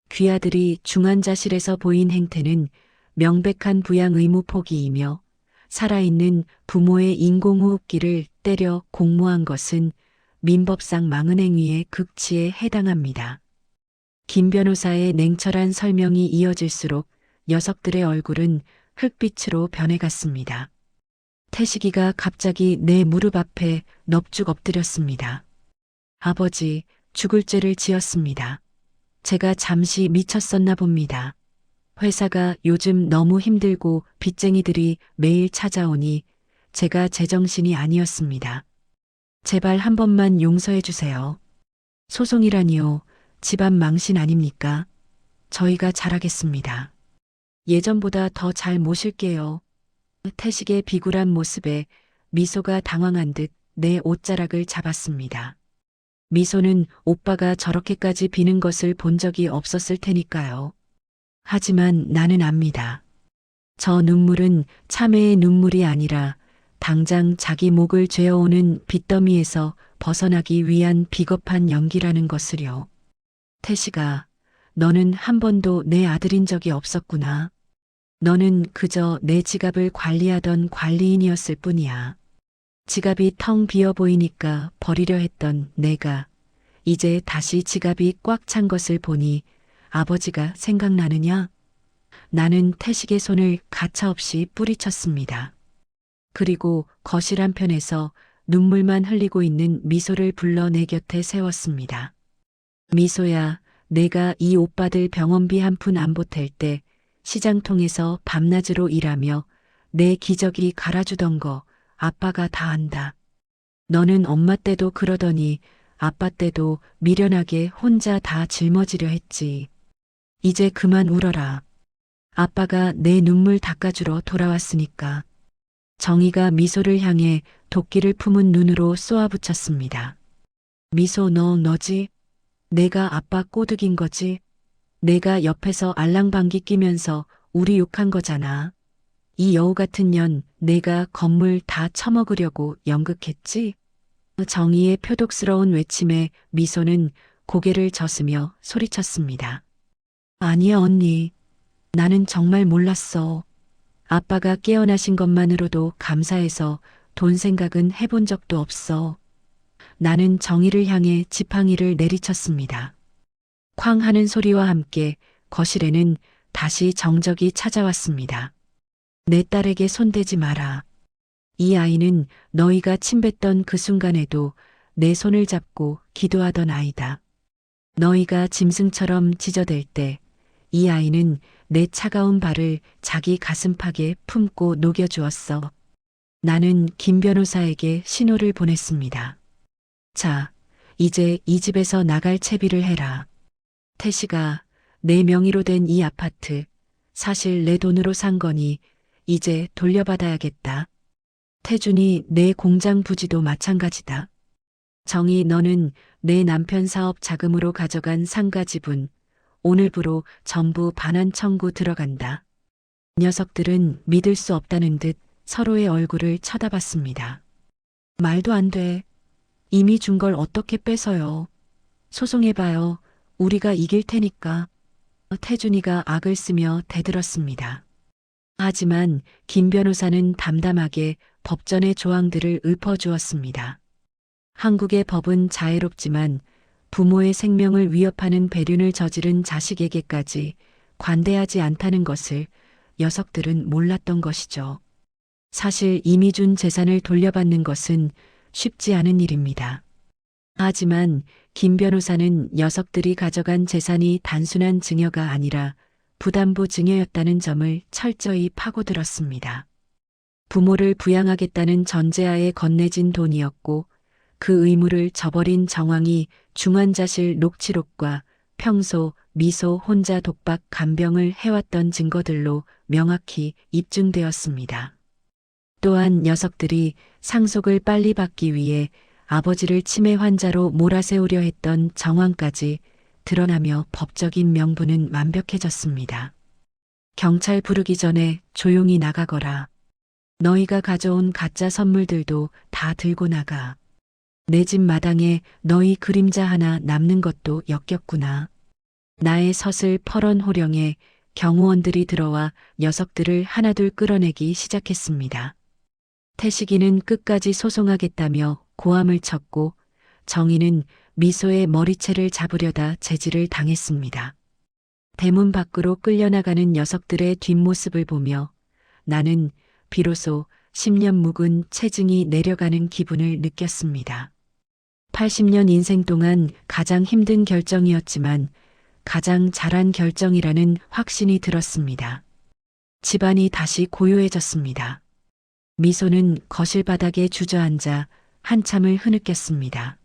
귀하들이 중환자실에서 보인 행태는 명백한 부양 의무 포기이며 살아있는 부모의 인공호흡기를 때려 공모한 것은 민법상 망은행위의 극치에 해당합니다. 김 변호사의 냉철한 설명이 이어질수록 녀석들의 얼굴은 흙빛으로 변해갔습니다. 태식이가 갑자기 내 무릎 앞에 넙죽 엎드렸습니다. 아버지, 죽을 죄를 지었습니다. 제가 잠시 미쳤었나 봅니다. 회사가 요즘 너무 힘들고 빚쟁이들이 매일 찾아오니 제가 제정신이 아니었습니다. 제발 한 번만 용서해 주세요. 소송이라니요. 집안 망신 아닙니까? 저희가 잘하겠습니다. 예전보다 더 잘 모실게요. 태식의 비굴한 모습에 미소가 당황한 듯 내 옷자락을 잡았습니다. 미소는 오빠가 저렇게까지 비는 것을 본 적이 없었을 테니까요. 하지만 나는 압니다. 저 눈물은 참회의 눈물이 아니라 당장 자기 목을 죄어오는 빚더미에서 벗어나기 위한 비겁한 연기라는 것을요. 태식아, 너는 한 번도 내 아들인 적이 없었구나. 너는 그저 내 지갑을 관리하던 관리인이었을 뿐이야. 지갑이 텅 비어 보이니까 버리려 했던 내가 이제 다시 지갑이 꽉 찬 것을 보니 아버지가 생각나느냐? 나는 태식의 손을 가차없이 뿌리쳤습니다. 그리고 거실 한편에서 눈물만 흘리고 있는 미소를 불러 내 곁에 세웠습니다. 미소야, 내가 이 오빠들 병원비 한 푼 안 보탤 때 시장통에서 밤낮으로 일하며 내 기저귀 갈아주던 거 아빠가 다 안다. 너는 엄마 때도 그러더니 아빠 때도 미련하게 혼자 다 짊어지려 했지. 이제 그만 울어라. 아빠가 내 눈물 닦아주러 돌아왔으니까. 정희가 미소를 향해 도끼를 품은 눈으로 쏘아붙였습니다. 미소 너지? 내가 아빠 꼬드긴 거지? 내가 옆에서 알랑방귀 끼면서 우리 욕한 거잖아. 이 여우 같은 년 내가 건물 다 처먹으려고 연극했지? 정희의 표독스러운 외침에 미소는 고개를 젓으며 소리쳤습니다. 아니야 언니. 나는 정말 몰랐어. 아빠가 깨어나신 것만으로도 감사해서 돈 생각은 해본 적도 없어. 나는 정희를 향해 지팡이를 내리쳤습니다. 쾅 하는 소리와 함께 거실에는 다시 정적이 찾아왔습니다. 내 딸에게 손대지 마라. 이 아이는 너희가 침뱉던 그 순간에도 내 손을 잡고 기도하던 아이다. 너희가 짐승처럼 짖어댈 때 이 아이는 내 차가운 발을 자기 가슴팍에 품고 녹여주었어. 나는 김 변호사에게 신호를 보냈습니다. 자, 이제 이 집에서 나갈 채비를 해라. 태식아, 내 명의로 된 이 아파트, 사실 내 돈으로 산 거니 이제 돌려받아야겠다. 태준이 내 공장 부지도 마찬가지다. 정희, 너는 내 남편 사업 자금으로 가져간 상가 지분, 오늘부로 전부 반환 청구 들어간다. 녀석들은 믿을 수 없다는 듯 서로의 얼굴을 쳐다봤습니다. 말도 안 돼. 이미 준 걸 어떻게 뺏어요. 소송해봐요. 우리가 이길 테니까. 태준이가 악을 쓰며 대들었습니다. 하지만 김 변호사는 담담하게 법전의 조항들을 읊어주었습니다. 한국의 법은 자애롭지만 부모의 생명을 위협하는 배륜을 저지른 자식에게까지 관대하지 않다는 것을 녀석들은 몰랐던 것이죠. 사실 이미 준 재산을 돌려받는 것은 쉽지 않은 일입니다. 하지만 김 변호사는 녀석들이 가져간 재산이 단순한 증여가 아니라 부담보 증여였다는 점을 철저히 파고들었습니다. 부모를 부양하겠다는 전제하에 건네진 돈이었고 그 의무를 저버린 정황이 중환자실 녹취록과 평소 미소 혼자 독박 간병을 해왔던 증거들로 명확히 입증되었습니다. 또한 녀석들이 상속을 빨리 받기 위해 아버지를 치매 환자로 몰아세우려 했던 정황까지 드러나며 법적인 명분은 완벽해졌습니다. 경찰 부르기 전에 조용히 나가거라. 너희가 가져온 가짜 선물들도 다 들고 나가. 내 집 마당에 너희 그림자 하나 남는 것도 역겹구나. 나의 서슬 퍼런 호령에 경호원들이 들어와 녀석들을 하나둘 끌어내기 시작했습니다. 태식이는 끝까지 소송하겠다며 고함을 쳤고 정희는 미소의 머리채를 잡으려다 제지를 당했습니다. 대문 밖으로 끌려나가는 녀석들의 뒷모습을 보며 나는 비로소 10년 묵은 체증이 내려가는 기분을 느꼈습니다. 80년 인생 동안 가장 힘든 결정이었지만 가장 잘한 결정이라는 확신이 들었습니다. 집안이 다시 고요해졌습니다. 미소는 거실 바닥에 주저앉아 한참을 흐느꼈습니다.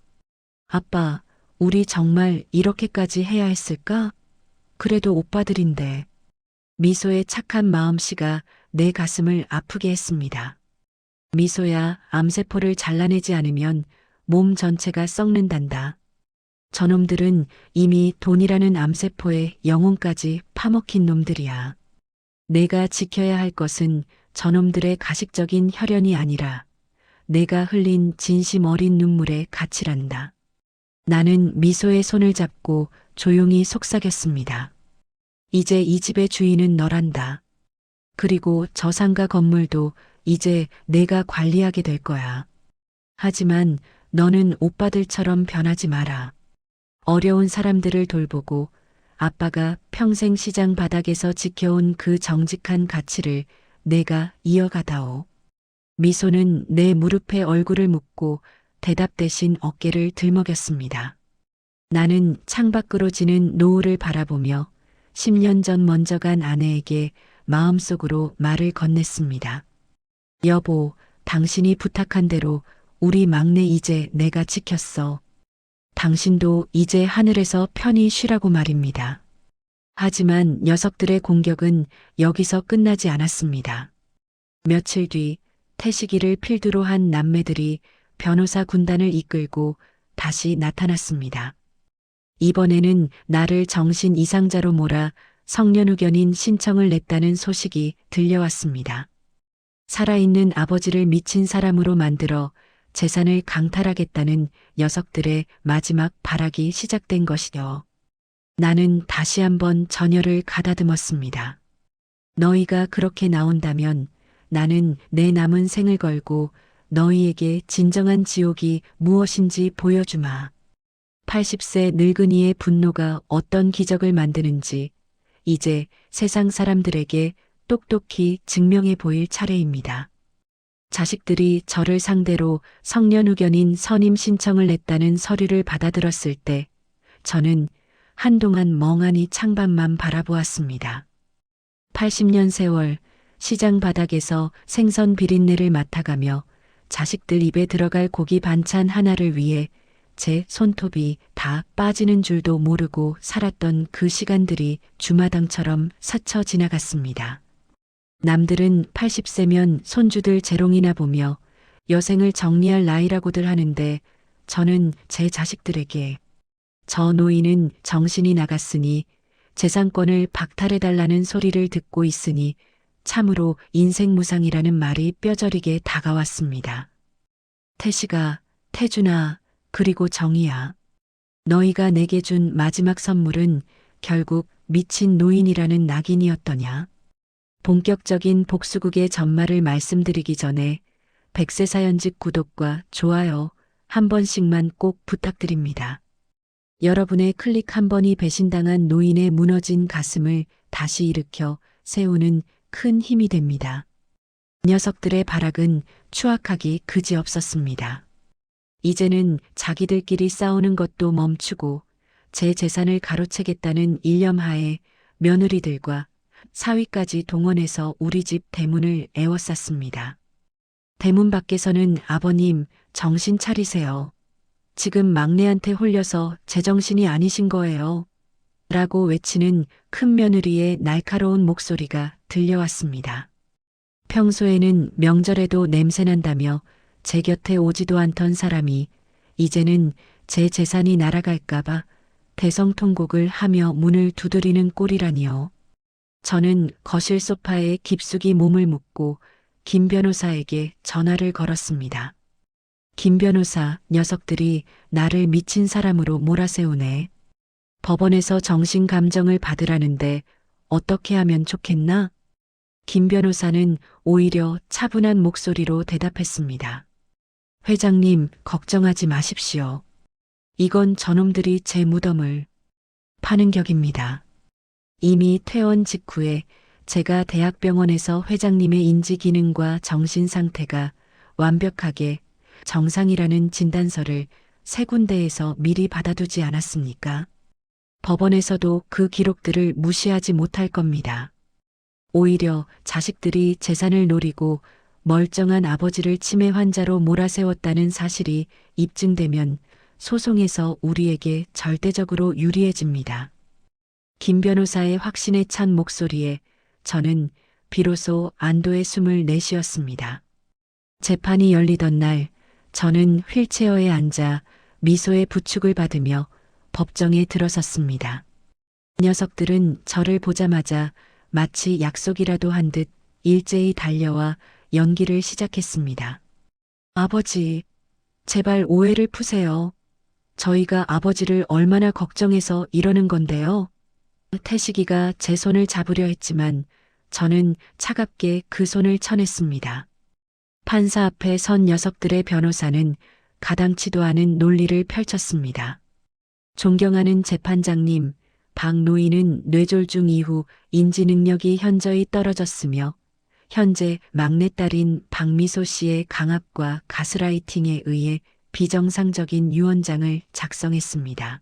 아빠, 우리 정말 이렇게까지 해야 했을까? 그래도 오빠들인데. 미소의 착한 마음씨가 내 가슴을 아프게 했습니다. 미소야, 암세포를 잘라내지 않으면 몸 전체가 썩는단다. 저놈들은 이미 돈이라는 암세포에 영혼까지 파먹힌 놈들이야. 내가 지켜야 할 것은 저놈들의 가식적인 혈연이 아니라 내가 흘린 진심 어린 눈물의 가치란다. 나는 미소의 손을 잡고 조용히 속삭였습니다. 이제 이 집의 주인은 너란다. 그리고 저 상가 건물도 이제 내가 관리하게 될 거야. 하지만 너는 오빠들처럼 변하지 마라. 어려운 사람들을 돌보고 아빠가 평생 시장 바닥에서 지켜온 그 정직한 가치를 내가 이어가다오. 미소는 내 무릎에 얼굴을 묻고 대답 대신 어깨를 들먹였습니다. 나는 창밖으로 지는 노을을 바라보며 10년 전 먼저 간 아내에게 마음속으로 말을 건넸습니다. 여보, 당신이 부탁한 대로 우리 막내 이제 내가 지켰어. 당신도 이제 하늘에서 편히 쉬라고 말입니다. 하지만 녀석들의 공격은 여기서 끝나지 않았습니다. 며칠 뒤 태식이를 필두로 한 남매들이 변호사 군단을 이끌고 다시 나타났습니다. 이번에는 나를 정신 이상자로 몰아 성년후견인 신청을 냈다는 소식이 들려왔습니다. 살아있는 아버지를 미친 사람으로 만들어 재산을 강탈하겠다는 녀석들의 마지막 발악이 시작된 것이요. 나는 다시 한번 전열을 가다듬었습니다. 너희가 그렇게 나온다면 나는 내 남은 생을 걸고 너희에게 진정한 지옥이 무엇인지 보여주마. 80세 늙은이의 분노가 어떤 기적을 만드는지 이제 세상 사람들에게 똑똑히 증명해 보일 차례입니다. 자식들이 저를 상대로 성년후견인 선임 신청을 냈다는 서류를 받아들었을 때 저는 한동안 멍하니 창밖만 바라보았습니다. 80년 세월 시장 바닥에서 생선 비린내를 맡아가며 자식들 입에 들어갈 고기 반찬 하나를 위해 제 손톱이 다 빠지는 줄도 모르고 살았던 그 시간들이 주마등처럼 스쳐 지나갔습니다. 남들은 80세면 손주들 재롱이나 보며 여생을 정리할 나이라고들 하는데 저는 제 자식들에게 저 노인은 정신이 나갔으니 재산권을 박탈해달라는 소리를 듣고 있으니 참으로 인생무상이라는 말이 뼈저리게 다가왔습니다. 태식아, 태준아, 그리고 정이야. 너희가 내게 준 마지막 선물은 결국 미친 노인이라는 낙인이었더냐. 본격적인 복수극의 전말을 말씀드리기 전에 백세사연집 구독과 좋아요 한 번씩만 꼭 부탁드립니다. 여러분의 클릭 한 번이 배신당한 노인의 무너진 가슴을 다시 일으켜 세우는 큰 힘이 됩니다. 녀석들의 발악은 추악하기 그지없었습니다. 이제는 자기들끼리 싸우는 것도 멈추고 제 재산을 가로채겠다는 일념하에 며느리들과 사위까지 동원해서 우리 집 대문을 에워쌌습니다. 대문 밖에서는 아버님 정신 차리세요. 지금 막내한테 홀려서 제정신이 아니신 거예요. 라고 외치는 큰 며느리의 날카로운 목소리가 들려왔습니다. 평소에는 명절에도 냄새난다며 제 곁에 오지도 않던 사람이 이제는 제 재산이 날아갈까봐 대성통곡을 하며 문을 두드리는 꼴이라니요. 저는 거실 소파에 깊숙이 몸을 묻고 김 변호사에게 전화를 걸었습니다. 김 변호사, 녀석들이 나를 미친 사람으로 몰아세우네. 법원에서 정신 감정을 받으라는데 어떻게 하면 좋겠나? 김 변호사는 오히려 차분한 목소리로 대답했습니다. 회장님, 걱정하지 마십시오. 이건 저놈들이 제 무덤을 파는 격입니다. 이미 퇴원 직후에 제가 대학병원에서 회장님의 인지 기능과 정신 상태가 완벽하게 정상이라는 진단서를 3군데에서 미리 받아두지 않았습니까? 법원에서도 그 기록들을 무시하지 못할 겁니다. 오히려 자식들이 재산을 노리고 멀쩡한 아버지를 치매 환자로 몰아세웠다는 사실이 입증되면 소송에서 우리에게 절대적으로 유리해집니다. 김 변호사의 확신에 찬 목소리에 저는 비로소 안도의 숨을 내쉬었습니다. 재판이 열리던 날 저는 휠체어에 앉아 미소의 부축을 받으며 법정에 들어섰습니다. 녀석들은 저를 보자마자 마치 약속이라도 한 듯 일제히 달려와 연기를 시작했습니다. 아버지, 제발 오해를 푸세요. 저희가 아버지를 얼마나 걱정해서 이러는 건데요. 태식이가 제 손을 잡으려 했지만 저는 차갑게 그 손을 쳐냈습니다. 판사 앞에 선 녀석들의 변호사는 가당치도 않은 논리를 펼쳤습니다. 존경하는 재판장님, 박 노인은 뇌졸중 이후 인지 능력이 현저히 떨어졌으며 현재 막내딸인 박미소 씨의 강압과 가스라이팅에 의해 비정상적인 유언장을 작성했습니다.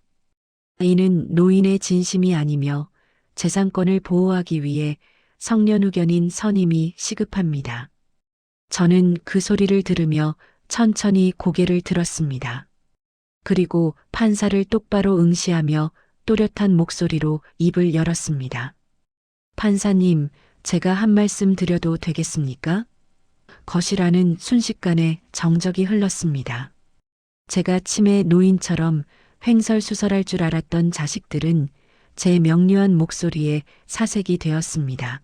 이는 노인의 진심이 아니며 재산권을 보호하기 위해 성년후견인 선임이 시급합니다. 저는 그 소리를 들으며 천천히 고개를 들었습니다. 그리고 판사를 똑바로 응시하며 또렷한 목소리로 입을 열었습니다. 판사님, 제가 한 말씀 드려도 되겠습니까? 거실 안은 순식간에 정적이 흘렀습니다. 제가 치매 노인처럼 횡설수설할 줄 알았던 자식들은 제 명료한 목소리에 사색이 되었습니다.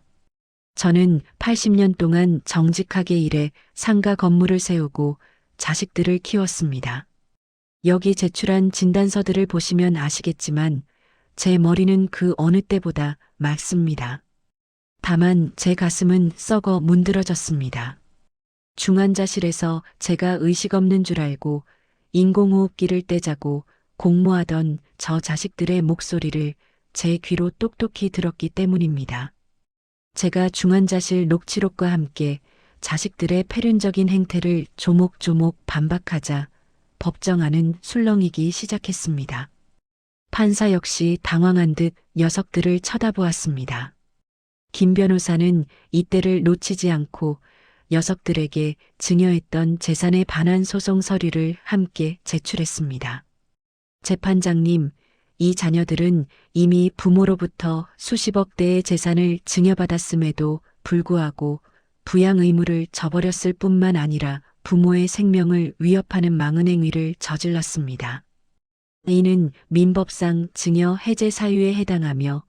저는 80년 동안 정직하게 일해 상가 건물을 세우고 자식들을 키웠습니다. 여기 제출한 진단서들을 보시면 아시겠지만 제 머리는 그 어느 때보다 맑습니다. 다만 제 가슴은 썩어 문드러졌습니다. 중환자실에서 제가 의식 없는 줄 알고 인공호흡기를 떼자고 공모하던 저 자식들의 목소리를 제 귀로 똑똑히 들었기 때문입니다. 제가 중환자실 녹취록과 함께 자식들의 패륜적인 행태를 조목조목 반박하자 법정 안은 술렁이기 시작했습니다. 판사 역시 당황한 듯 녀석들을 쳐다보았습니다. 김 변호사는 이때를 놓치지 않고 녀석들에게 증여했던 재산에 반한 소송 서류를 함께 제출했습니다. 재판장님, 이 자녀들은 이미 부모로부터 수십억 대의 재산을 증여받았음에도 불구하고 부양 의무를 저버렸을 뿐만 아니라 부모의 생명을 위협하는 망은 행위를 저질렀습니다. 이는 민법상 증여 해제 사유에 해당하며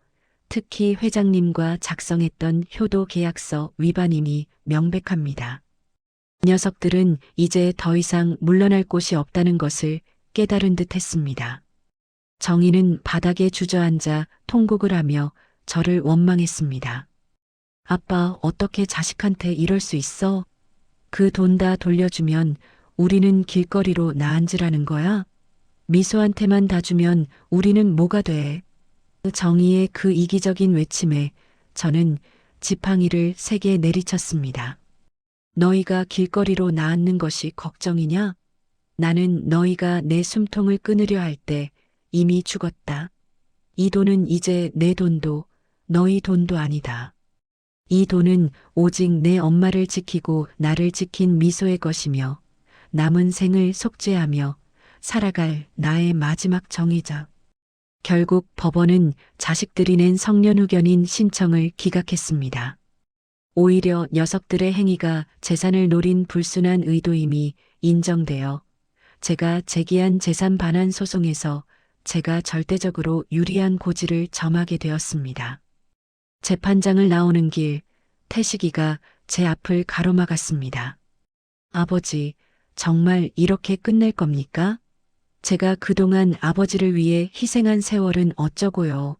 특히 회장님과 작성했던 효도 계약서 위반임이 명백합니다. 녀석들은 이제 더 이상 물러날 곳이 없다는 것을 깨달은 듯 했습니다. 정의는 바닥에 주저앉아 통곡을 하며 저를 원망했습니다. 아빠, 어떻게 자식한테 이럴 수 있어? 그 돈 다 돌려주면 우리는 길거리로 나앉으라는 거야? 미소한테만 다 주면 우리는 뭐가 돼? 정의의 그 이기적인 외침에 저는 지팡이를 세게 내리쳤습니다. 너희가 길거리로 나앉는 것이 걱정이냐? 나는 너희가 내 숨통을 끊으려 할 때 이미 죽었다. 이 돈은 이제 내 돈도 너희 돈도 아니다. 이 돈은 오직 내 엄마를 지키고 나를 지킨 미소의 것이며 남은 생을 속죄하며 살아갈 나의 마지막 정의자. 결국 법원은 자식들이 낸 성년후견인 신청을 기각했습니다. 오히려 녀석들의 행위가 재산을 노린 불순한 의도임이 인정되어 제가 제기한 재산 반환 소송에서 제가 절대적으로 유리한 고지를 점하게 되었습니다. 재판장을 나오는 길, 태식이가 제 앞을 가로막았습니다. 아버지, 정말 이렇게 끝낼 겁니까? 제가 그동안 아버지를 위해 희생한 세월은 어쩌고요.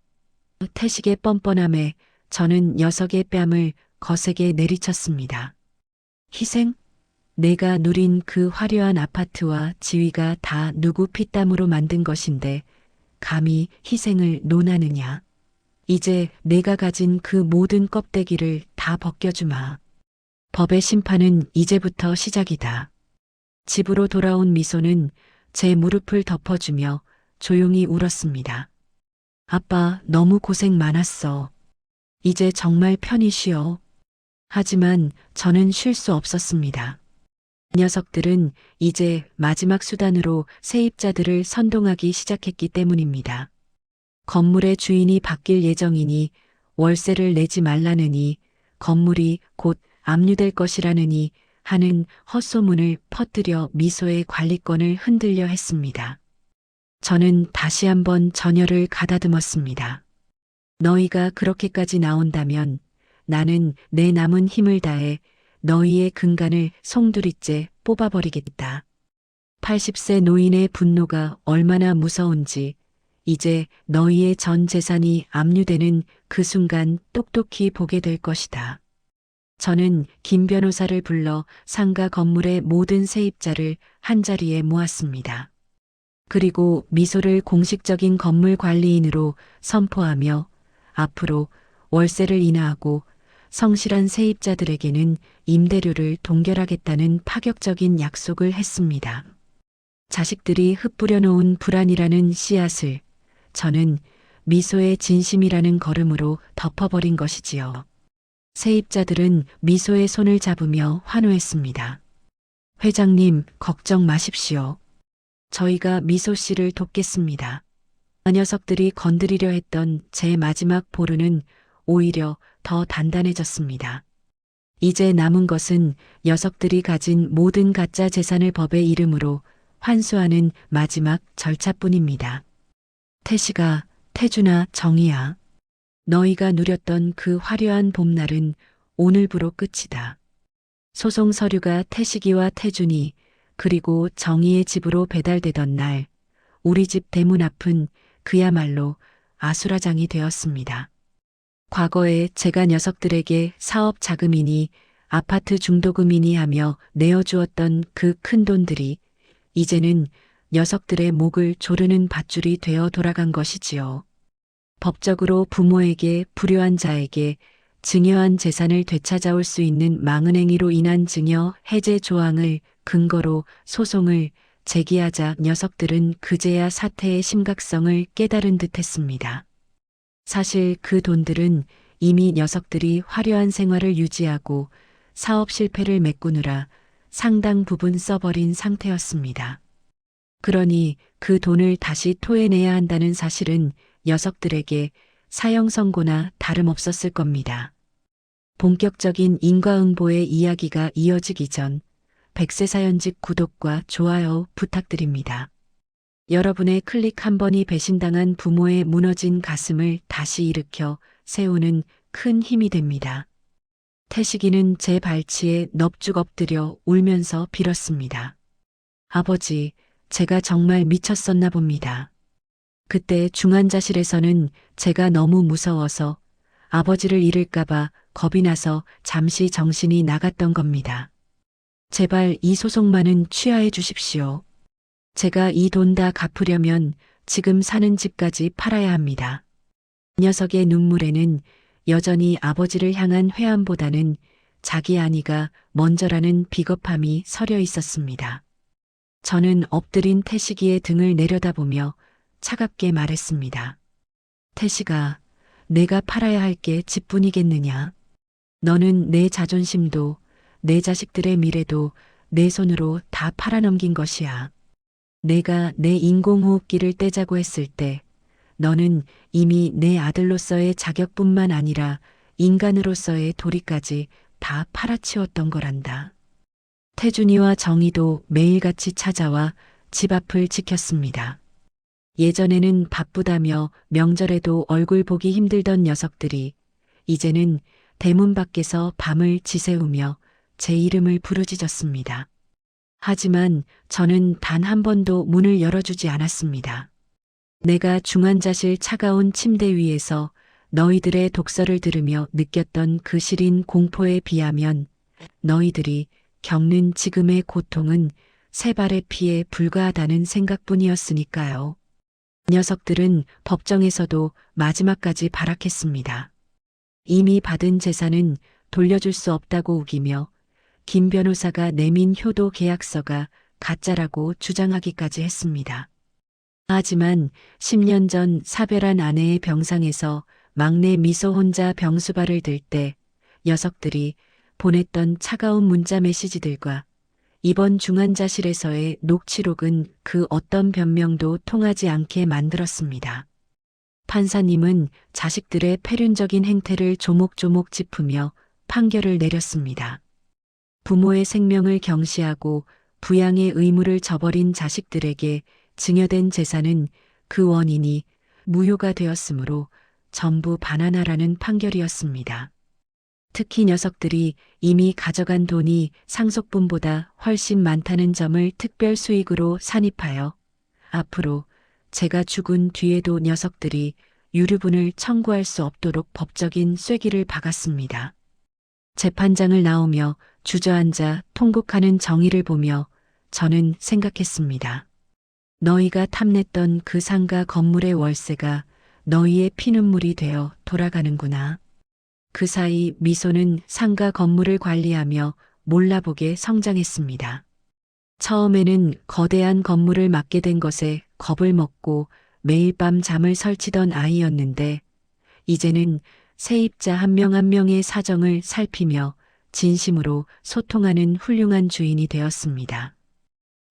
태식의 뻔뻔함에 저는 녀석의 뺨을 거세게 내리쳤습니다. 희생? 내가 누린 그 화려한 아파트와 지위가 다 누구 피땀으로 만든 것인데 감히 희생을 논하느냐. 이제 내가 가진 그 모든 껍데기를 다 벗겨주마. 법의 심판은 이제부터 시작이다. 집으로 돌아온 미소는 제 무릎을 덮어주며 조용히 울었습니다. 아빠, 너무 고생 많았어. 이제 정말 편히 쉬어. 하지만 저는 쉴 수 없었습니다. 녀석들은 이제 마지막 수단으로 세입자들을 선동하기 시작했기 때문입니다. 건물의 주인이 바뀔 예정이니 월세를 내지 말라느니 건물이 곧 압류될 것이라느니 하는 헛소문을 퍼뜨려 미소의 관리권을 흔들려 했습니다. 저는 다시 한번 전열을 가다듬었습니다. 너희가 그렇게까지 나온다면 나는 내 남은 힘을 다해 너희의 근간을 송두리째 뽑아버리겠다. 80세 노인의 분노가 얼마나 무서운지 이제 너희의 전 재산이 압류되는 그 순간 똑똑히 보게 될 것이다. 저는 김 변호사를 불러 상가 건물의 모든 세입자를 한자리에 모았습니다. 그리고 미소를 공식적인 건물 관리인으로 선포하며 앞으로 월세를 인하하고 성실한 세입자들에게는 임대료를 동결하겠다는 파격적인 약속을 했습니다. 자식들이 흩뿌려 놓은 불안이라는 씨앗을 저는 미소의 진심이라는 걸음으로 덮어버린 것이지요. 세입자들은 미소의 손을 잡으며 환호했습니다. 회장님, 걱정 마십시오. 저희가 미소 씨를 돕겠습니다. 그 녀석들이 건드리려 했던 제 마지막 보루는 오히려 더 단단해졌습니다. 이제 남은 것은 녀석들이 가진 모든 가짜 재산을 법의 이름으로 환수하는 마지막 절차뿐입니다. 태식아, 태준아, 정희야. 너희가 누렸던 그 화려한 봄날은 오늘부로 끝이다. 소송 서류가 태식이와 태준이 그리고 정희의 집으로 배달되던 날 우리 집 대문 앞은 그야말로 아수라장이 되었습니다. 과거에 제가 녀석들에게 사업 자금이니 아파트 중도금이니 하며 내어주었던 그 큰 돈들이 이제는 녀석들의 목을 조르는 밧줄이 되어 돌아간 것이지요. 법적으로 부모에게 불효한 자에게 증여한 재산을 되찾아올 수 있는 망은 행위로 인한 증여 해제 조항을 근거로 소송을 제기하자 녀석들은 그제야 사태의 심각성을 깨달은 듯 했습니다. 사실 그 돈들은 이미 녀석들이 화려한 생활을 유지하고 사업 실패를 메꾸느라 상당 부분 써버린 상태였습니다. 그러니 그 돈을 다시 토해내야 한다는 사실은 녀석들에게 사형 선고나 다름없었을 겁니다. 본격적인 인과응보의 이야기가 이어지기 전 백세사연집 구독과 좋아요 부탁드립니다. 여러분의 클릭 한 번이 배신당한 부모의 무너진 가슴을 다시 일으켜 세우는 큰 힘이 됩니다. 태식이는 제 발치에 넙죽 엎드려 울면서 빌었습니다. 아버지, 제가 정말 미쳤었나 봅니다. 그때 중환자실에서는 제가 너무 무서워서 아버지를 잃을까봐 겁이 나서 잠시 정신이 나갔던 겁니다. 제발 이 소송만은 취하해 주십시오. 제가 이 돈 다 갚으려면 지금 사는 집까지 팔아야 합니다. 녀석의 눈물에는 여전히 아버지를 향한 회한보다는 자기 아니가 먼저라는 비겁함이 서려 있었습니다. 저는 엎드린 태식이의 등을 내려다보며 차갑게 말했습니다. 태식아, 내가 팔아야 할 게 집뿐이겠느냐. 너는 내 자존심도 내 자식들의 미래도 내 손으로 다 팔아넘긴 것이야. 내가 내 인공호흡기를 떼자고 했을 때 너는 이미 내 아들로서의 자격뿐만 아니라 인간으로서의 도리까지 다 팔아치웠던 거란다. 태준이와 정희도 매일같이 찾아와 집 앞을 지켰습니다. 예전에는 바쁘다며 명절에도 얼굴 보기 힘들던 녀석들이 이제는 대문 밖에서 밤을 지새우며 제 이름을 부르짖었습니다. 하지만 저는 단 한 번도 문을 열어주지 않았습니다. 내가 중환자실 차가운 침대 위에서 너희들의 독서를 들으며 느꼈던 그 시린 공포에 비하면 너희들이 겪는 지금의 고통은 세 발의 피에 불과하다는 생각뿐이었으니까요. 녀석들은 법정에서도 마지막까지 발악했습니다. 이미 받은 재산은 돌려줄 수 없다고 우기며 김 변호사가 내민 효도 계약서가 가짜라고 주장하기까지 했습니다. 하지만 10년 전 사별한 아내의 병상에서 막내 미소 혼자 병수발을 들 때 녀석들이 보냈던 차가운 문자 메시지들과 이번 중환자실에서의 녹취록은 그 어떤 변명도 통하지 않게 만들었습니다. 판사님은 자식들의 패륜적인 행태를 조목조목 짚으며 판결을 내렸습니다. 부모의 생명을 경시하고 부양의 의무를 저버린 자식들에게 증여된 재산은 그 원인이 무효가 되었으므로 전부 반환하라는 판결이었습니다. 특히 녀석들이 이미 가져간 돈이 상속분보다 훨씬 많다는 점을 특별 수익으로 산입하여 앞으로 제가 죽은 뒤에도 녀석들이 유류분을 청구할 수 없도록 법적인 쐐기를 박았습니다. 재판장을 나오며 주저앉아 통곡하는 정의를 보며 저는 생각했습니다. 너희가 탐냈던 그 상가 건물의 월세가 너희의 피눈물이 되어 돌아가는구나. 그 사이 미소는 상가 건물을 관리하며 몰라보게 성장했습니다. 처음에는 거대한 건물을 맡게 된 것에 겁을 먹고 매일 밤 잠을 설치던 아이였는데 이제는 세입자 한 명 한 명의 사정을 살피며 진심으로 소통하는 훌륭한 주인이 되었습니다.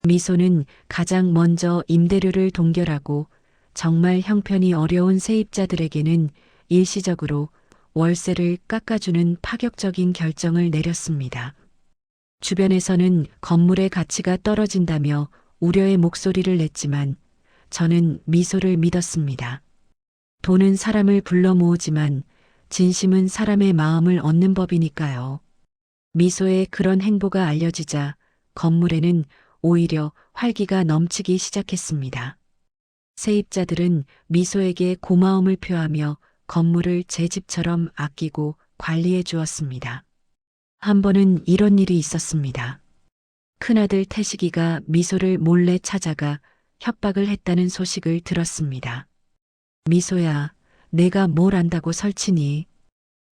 미소는 가장 먼저 임대료를 동결하고 정말 형편이 어려운 세입자들에게는 일시적으로 월세를 깎아주는 파격적인 결정을 내렸습니다. 주변에서는 건물의 가치가 떨어진다며 우려의 목소리를 냈지만 저는 미소를 믿었습니다. 돈은 사람을 불러 모으지만 진심은 사람의 마음을 얻는 법이니까요. 미소의 그런 행보가 알려지자 건물에는 오히려 활기가 넘치기 시작했습니다. 세입자들은 미소에게 고마움을 표하며 건물을 제 집처럼 아끼고 관리해 주었습니다. 한 번은 이런 일이 있었습니다. 큰아들 태식이가 미소를 몰래 찾아가 협박을 했다는 소식을 들었습니다. 미소야, 내가 뭘 안다고 설치니?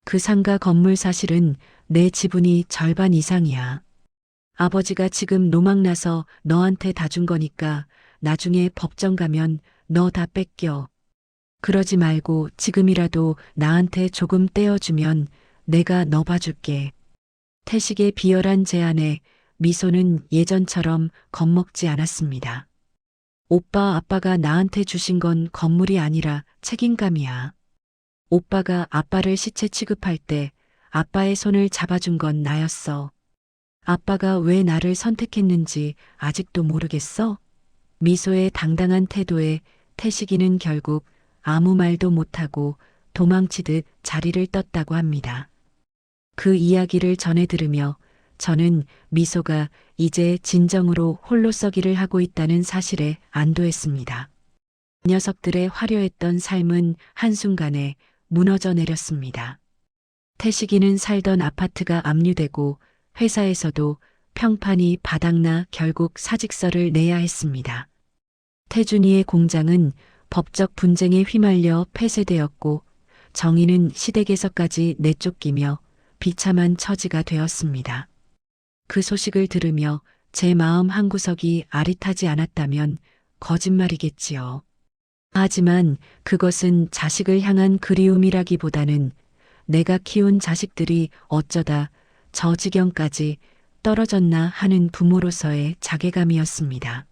그 상가 건물 사실은 내 지분이 절반 이상이야. 아버지가 지금 노망나서 너한테 다 준 거니까 나중에 법정 가면 너 다 뺏겨. 그러지 말고 지금이라도 나한테 조금 떼어주면 내가 너 봐줄게. 태식의 비열한 제안에 미소는 예전처럼 겁먹지 않았습니다. 오빠, 아빠가 나한테 주신 건 건물이 아니라 책임감이야. 오빠가 아빠를 시체 취급할 때 아빠의 손을 잡아준 건 나였어. 아빠가 왜 나를 선택했는지 아직도 모르겠어? 미소의 당당한 태도에 태식이는 결국 아무 말도 못하고 도망치듯 자리를 떴다고 합니다. 그 이야기를 전해 들으며 저는 미소가 이제 진정으로 홀로서기를 하고 있다는 사실에 안도했습니다. 녀석들의 화려했던 삶은 한순간에 무너져 내렸습니다. 태식이는 살던 아파트가 압류되고 회사에서도 평판이 바닥나 결국 사직서를 내야 했습니다. 태준이의 공장은 법적 분쟁에 휘말려 폐쇄되었고 정의는 시댁에서까지 내쫓기며 비참한 처지가 되었습니다. 그 소식을 들으며 제 마음 한구석이 아릿하지 않았다면 거짓말이겠지요. 하지만 그것은 자식을 향한 그리움이라기보다는 내가 키운 자식들이 어쩌다 저 지경까지 떨어졌나 하는 부모로서의 자괴감이었습니다.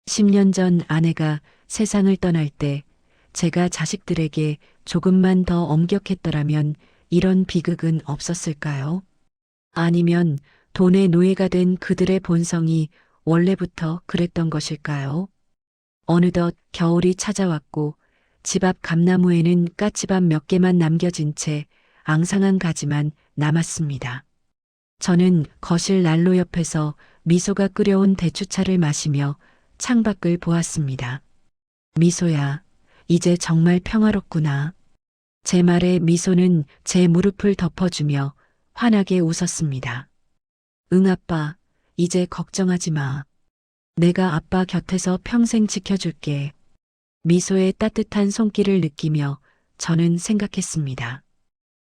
10년 전 아내가 세상을 떠날 때 제가 자식들에게 조금만 더 엄격했더라면 이런 비극은 없었을까요? 아니면 돈의 노예가 된 그들의 본성이 원래부터 그랬던 것일까요? 어느덧 겨울이 찾아왔고 집 앞 감나무에는 까치밥 몇 개만 남겨진 채 앙상한 가지만 남았습니다. 저는 거실 난로 옆에서 미소가 끓여온 대추차를 마시며 창밖을 보았습니다. 미소야, 이제 정말 평화롭구나. 제 말에 미소는 제 무릎을 덮어주며 환하게 웃었습니다. 응, 아빠, 이제 걱정하지 마. 내가 아빠 곁에서 평생 지켜줄게. 미소의 따뜻한 손길을 느끼며 저는 생각했습니다.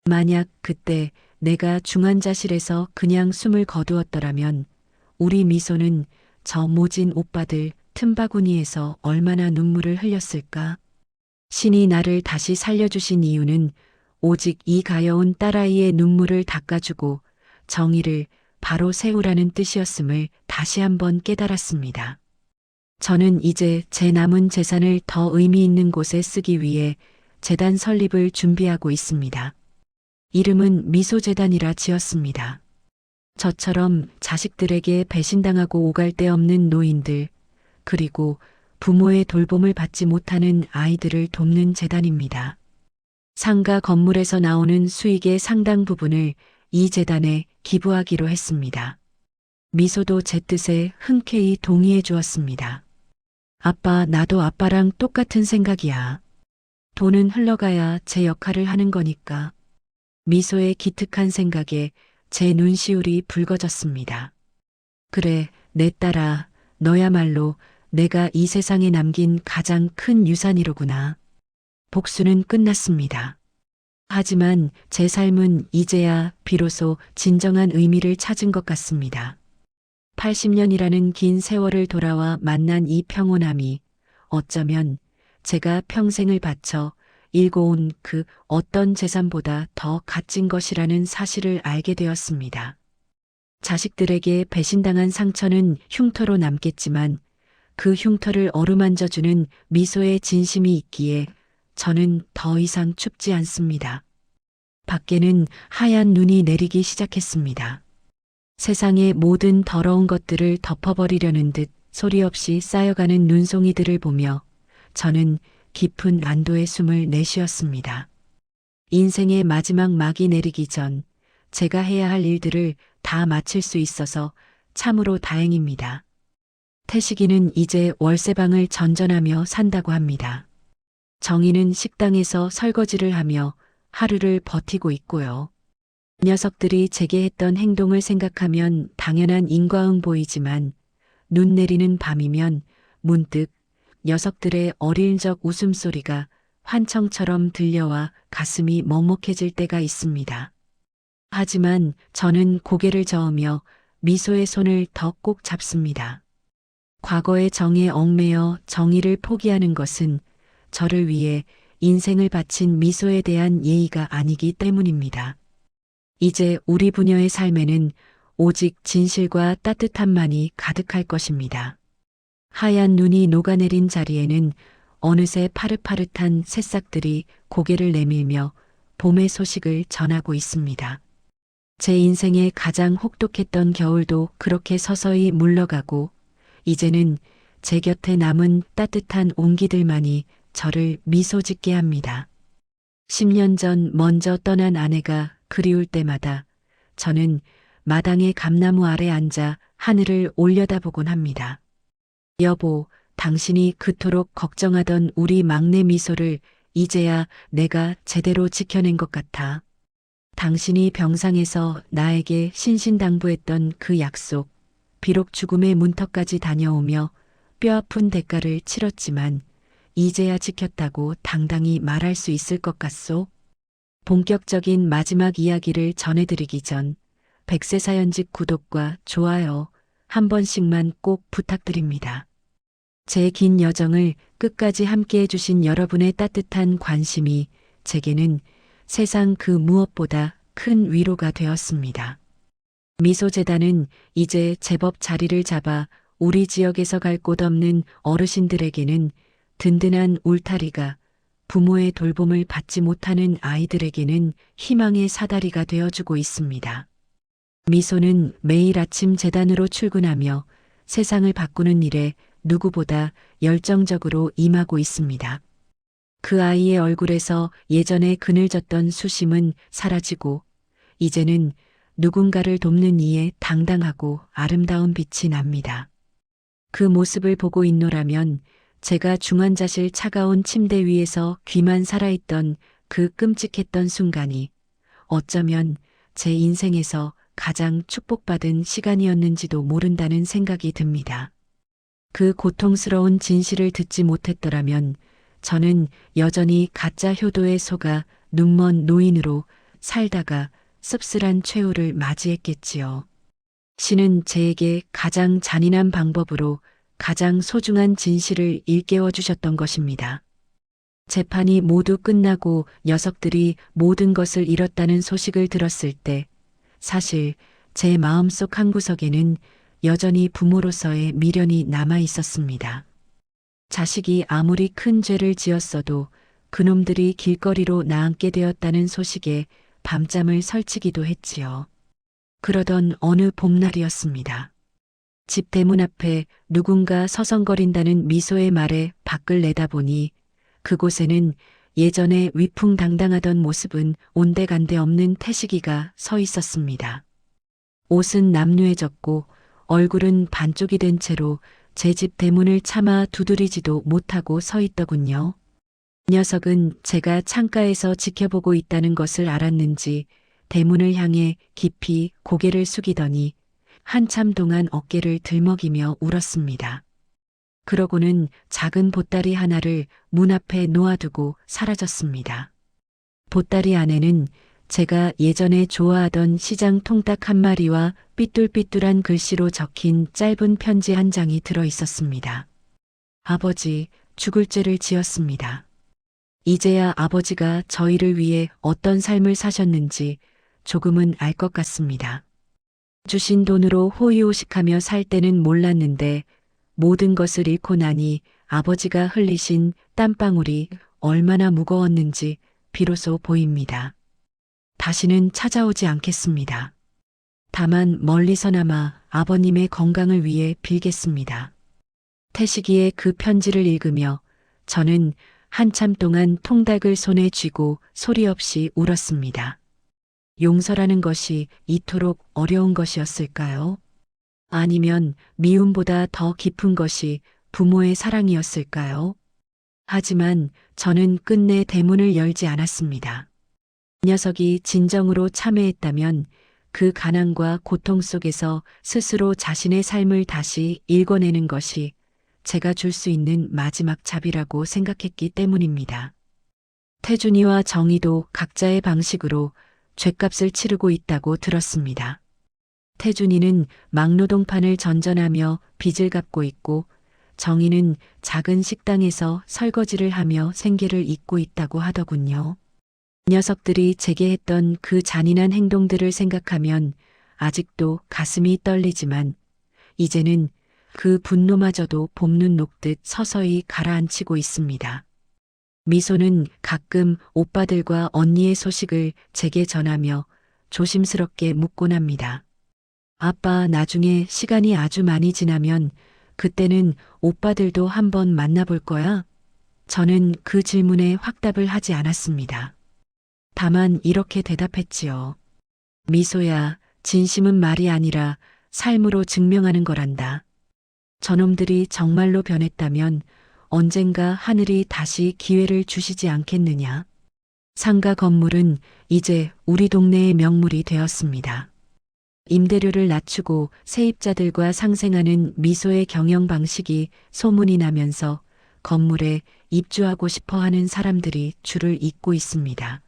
만약 그때 내가 중환자실에서 그냥 숨을 거두었더라면 우리 미소는 저 모진 오빠들 틈바구니에서 얼마나 눈물을 흘렸을까? 신이 나를 다시 살려주신 이유는 오직 이 가여운 딸아이의 눈물을 닦아주고 정의를 바로 세우라는 뜻이었음을 다시 한번 깨달았습니다. 저는 이제 제 남은 재산을 더 의미 있는 곳에 쓰기 위해 재단 설립을 준비하고 있습니다. 이름은 미소재단이라 지었습니다. 저처럼 자식들에게 배신당하고 오갈 데 없는 노인들, 그리고 부모의 돌봄을 받지 못하는 아이들을 돕는 재단입니다. 상가 건물에서 나오는 수익의 상당 부분을 이 재단에 기부하기로 했습니다. 미소도 제 뜻에 흔쾌히 동의해 주었습니다. 아빠, 나도 아빠랑 똑같은 생각이야. 돈은 흘러가야 제 역할을 하는 거니까. 미소의 기특한 생각에 제 눈시울이 붉어졌습니다. 그래, 내 딸아, 너야말로 내가 이 세상에 남긴 가장 큰 유산이로구나. 복수는 끝났습니다. 하지만 제 삶은 이제야 비로소 진정한 의미를 찾은 것 같습니다. 80년이라는 긴 세월을 돌아와 만난 이 평온함이 어쩌면 제가 평생을 바쳐 일궈온 그 어떤 재산보다 더 값진 것이라는 사실을 알게 되었습니다. 자식들에게 배신당한 상처는 흉터로 남겠지만 그 흉터를 어루만져주는 미소의 진심이 있기에 저는 더 이상 춥지 않습니다. 밖에는 하얀 눈이 내리기 시작했습니다. 세상의 모든 더러운 것들을 덮어버리려는 듯 소리 없이 쌓여가는 눈송이들을 보며 저는 깊은 안도의 숨을 내쉬었습니다. 인생의 마지막 막이 내리기 전 제가 해야 할 일들을 다 마칠 수 있어서 참으로 다행입니다. 태식이는 이제 월세방을 전전하며 산다고 합니다. 정희는 식당에서 설거지를 하며 하루를 버티고 있고요. 녀석들이 제게 했던 행동을 생각하면 당연한 인과응 보이지만 눈 내리는 밤이면 문득 녀석들의 어릴 적 웃음소리가 환청처럼 들려와 가슴이 먹먹해질 때가 있습니다. 하지만 저는 고개를 저으며 미소의 손을 더 꼭 잡습니다. 과거의 정에 얽매여 정의를 포기하는 것은 저를 위해 인생을 바친 미소에 대한 예의가 아니기 때문입니다. 이제 우리 부녀의 삶에는 오직 진실과 따뜻함만이 가득할 것입니다. 하얀 눈이 녹아내린 자리에는 어느새 파릇파릇한 새싹들이 고개를 내밀며 봄의 소식을 전하고 있습니다. 제 인생의 가장 혹독했던 겨울도 그렇게 서서히 물러가고 이제는 제 곁에 남은 따뜻한 온기들만이 저를 미소 짓게 합니다. 10년 전 먼저 떠난 아내가 그리울 때마다 저는 마당의 감나무 아래 앉아 하늘을 올려다보곤 합니다. 여보, 당신이 그토록 걱정하던 우리 막내 미소를 이제야 내가 제대로 지켜낸 것 같아. 당신이 병상에서 나에게 신신당부했던 그 약속, 비록 죽음의 문턱까지 다녀오며 뼈아픈 대가를 치렀지만 이제야 지켰다고 당당히 말할 수 있을 것 같소? 본격적인 마지막 이야기를 전해드리기 전 백세사연집 구독과 좋아요 한 번씩만 꼭 부탁드립니다. 제 긴 여정을 끝까지 함께 해주신 여러분의 따뜻한 관심이 제게는 세상 그 무엇보다 큰 위로가 되었습니다. 미소재단은 이제 제법 자리를 잡아 우리 지역에서 갈 곳 없는 어르신들에게는 든든한 울타리가, 부모의 돌봄을 받지 못하는 아이들에게는 희망의 사다리가 되어주고 있습니다. 미소는 매일 아침 재단으로 출근하며 세상을 바꾸는 일에 누구보다 열정적으로 임하고 있습니다. 그 아이의 얼굴에서 예전에 그늘졌던 수심은 사라지고 이제는 누군가를 돕는 이에 당당하고 아름다운 빛이 납니다. 그 모습을 보고 있노라면 제가 중환자실 차가운 침대 위에서 귀만 살아있던 그 끔찍했던 순간이 어쩌면 제 인생에서 가장 축복받은 시간이었는지도 모른다는 생각이 듭니다. 그 고통스러운 진실을 듣지 못했더라면 저는 여전히 가짜 효도에 속아 눈먼 노인으로 살다가 씁쓸한 최후를 맞이했겠지요. 신은 제게 가장 잔인한 방법으로 가장 소중한 진실을 일깨워 주셨던 것입니다. 재판이 모두 끝나고 녀석들이 모든 것을 잃었다는 소식을 들었을 때 사실 제 마음속 한구석에는 여전히 부모로서의 미련이 남아 있었습니다. 자식이 아무리 큰 죄를 지었어도 그놈들이 길거리로 나앉게 되었다는 소식에 밤잠을 설치기도 했지요. 그러던 어느 봄날이었습니다. 집 대문 앞에 누군가 서성거린다는 미소의 말에 밖을 내다보니 그곳에는 예전에 위풍당당하던 모습은 온데간데 없는 태식이가 서 있었습니다. 옷은 남루해졌고 얼굴은 반쪽이 된 채로 제 집 대문을 차마 두드리지도 못하고 서 있더군요. 녀석은 제가 창가에서 지켜보고 있다는 것을 알았는지 대문을 향해 깊이 고개를 숙이더니 한참 동안 어깨를 들먹이며 울었습니다. 그러고는 작은 보따리 하나를 문 앞에 놓아두고 사라졌습니다. 보따리 안에는 제가 예전에 좋아하던 시장 통닭 한 마리와 삐뚤삐뚤한 글씨로 적힌 짧은 편지 한 장이 들어 있었습니다. 아버지, 죽을 죄를 지었습니다. 이제야 아버지가 저희를 위해 어떤 삶을 사셨는지 조금은 알 것 같습니다. 주신 돈으로 호의호식하며 살 때는 몰랐는데 모든 것을 잃고 나니 아버지가 흘리신 땀방울이 얼마나 무거웠는지 비로소 보입니다. 다시는 찾아오지 않겠습니다. 다만 멀리서나마 아버님의 건강을 위해 빌겠습니다. 태식이의 그 편지를 읽으며 저는 한참 동안 통닭을 손에 쥐고 소리 없이 울었습니다. 용서라는 것이 이토록 어려운 것이었을까요? 아니면 미움보다 더 깊은 것이 부모의 사랑이었을까요? 하지만 저는 끝내 대문을 열지 않았습니다. 녀석이 진정으로 참회했다면 그 가난과 고통 속에서 스스로 자신의 삶을 다시 읽어내는 것이 제가 줄 수 있는 마지막 잡이라고 생각했기 때문입니다. 태준이와 정희도 각자의 방식으로 죗값을 치르고 있다고 들었습니다. 태준이는 막노동판을 전전하며 빚을 갚고 있고 정희는 작은 식당에서 설거지를 하며 생계를 잇고 있다고 하더군요. 녀석들이 제게 했던 그 잔인한 행동들을 생각하면 아직도 가슴이 떨리지만 이제는 그 분노마저도 봄눈 녹듯 서서히 가라앉히고 있습니다. 미소는 가끔 오빠들과 언니의 소식을 제게 전하며 조심스럽게 묻곤 합니다. 아빠, 나중에 시간이 아주 많이 지나면 그때는 오빠들도 한번 만나볼 거야? 저는 그 질문에 확답을 하지 않았습니다. 다만 이렇게 대답했지요. 미소야, 진심은 말이 아니라 삶으로 증명하는 거란다. 저놈들이 정말로 변했다면 언젠가 하늘이 다시 기회를 주시지 않겠느냐. 상가 건물은 이제 우리 동네의 명물이 되었습니다. 임대료를 낮추고 세입자들과 상생하는 미소의 경영 방식이 소문이 나면서 건물에 입주하고 싶어 하는 사람들이 줄을 잇고 있습니다.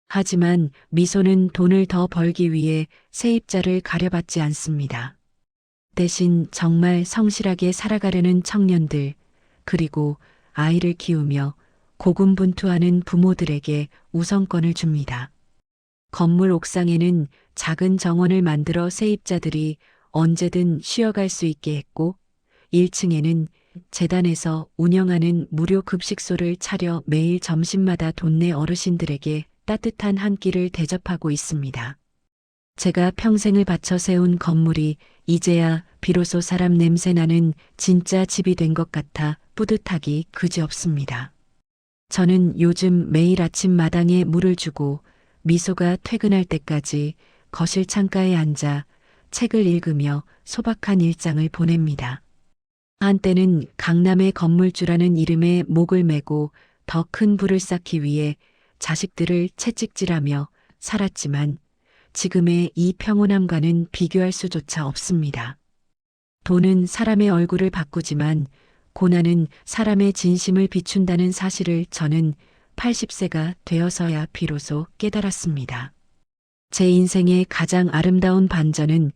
하지만 미소는 돈을 더 벌기 위해 세입자를 가려받지 않습니다. 대신 정말 성실하게 살아가려는 청년들, 그리고 아이를 키우며 고군분투하는 부모들에게 우선권을 줍니다. 건물 옥상에는 작은 정원을 만들어 세입자들이 언제든 쉬어갈 수 있게 했고, 1층에는 재단에서 운영하는 무료 급식소를 차려 매일 점심마다 동네 어르신들에게 따뜻한 한 끼를 대접하고 있습니다. 제가 평생을 바쳐 세운 건물이 이제야 비로소 사람 냄새 나는 진짜 집이 된 것 같아 뿌듯하기 그지없습니다. 저는 요즘 매일 아침 마당에 물을 주고 미소가 퇴근할 때까지 거실 창가에 앉아 책을 읽으며 소박한 일상을 보냅니다. 한때는 강남의 건물주라는 이름에 목을 메고 더 큰 부를 쌓기 위해 자식들을 채찍질하며 살았지만 지금의 이 평온함과는 비교할 수조차 없습니다. 돈은 사람의 얼굴을 바꾸지만 고난은 사람의 진심을 비춘다는 사실을 저는 80세가 되어서야 비로소 깨달았습니다. 제 인생의 가장 아름다운 반전은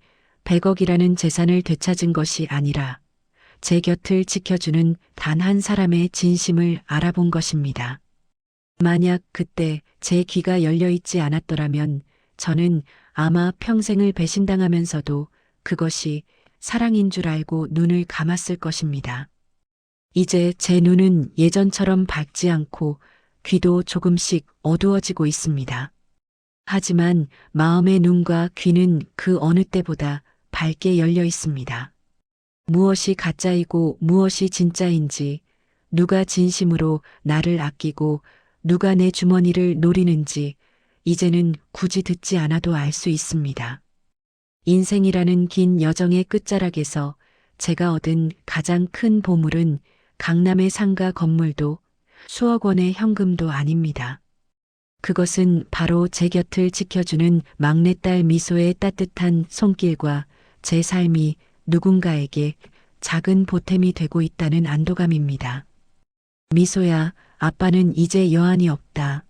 100억이라는 재산을 되찾은 것이 아니라 제 곁을 지켜주는 단 한 사람의 진심을 알아본 것입니다. 만약 그때 제 귀가 열려 있지 않았더라면 저는 아마 평생을 배신당하면서도 그것이 사랑인 줄 알고 눈을 감았을 것입니다. 이제 제 눈은 예전처럼 밝지 않고 귀도 조금씩 어두워지고 있습니다. 하지만 마음의 눈과 귀는 그 어느 때보다 밝게 열려 있습니다. 무엇이 가짜이고 무엇이 진짜인지, 누가 진심으로 나를 아끼고 누가 내 주머니를 노리는지 이제는 굳이 듣지 않아도 알 수 있습니다. 인생이라는 긴 여정의 끝자락에서 제가 얻은 가장 큰 보물은 강남의 상가 건물도 수억 원의 현금도 아닙니다. 그것은 바로 제 곁을 지켜주는 막내딸 미소의 따뜻한 손길과 제 삶이 누군가에게 작은 보탬이 되고 있다는 안도감입니다. 미소야, 아빠는 이제 여한이 없다.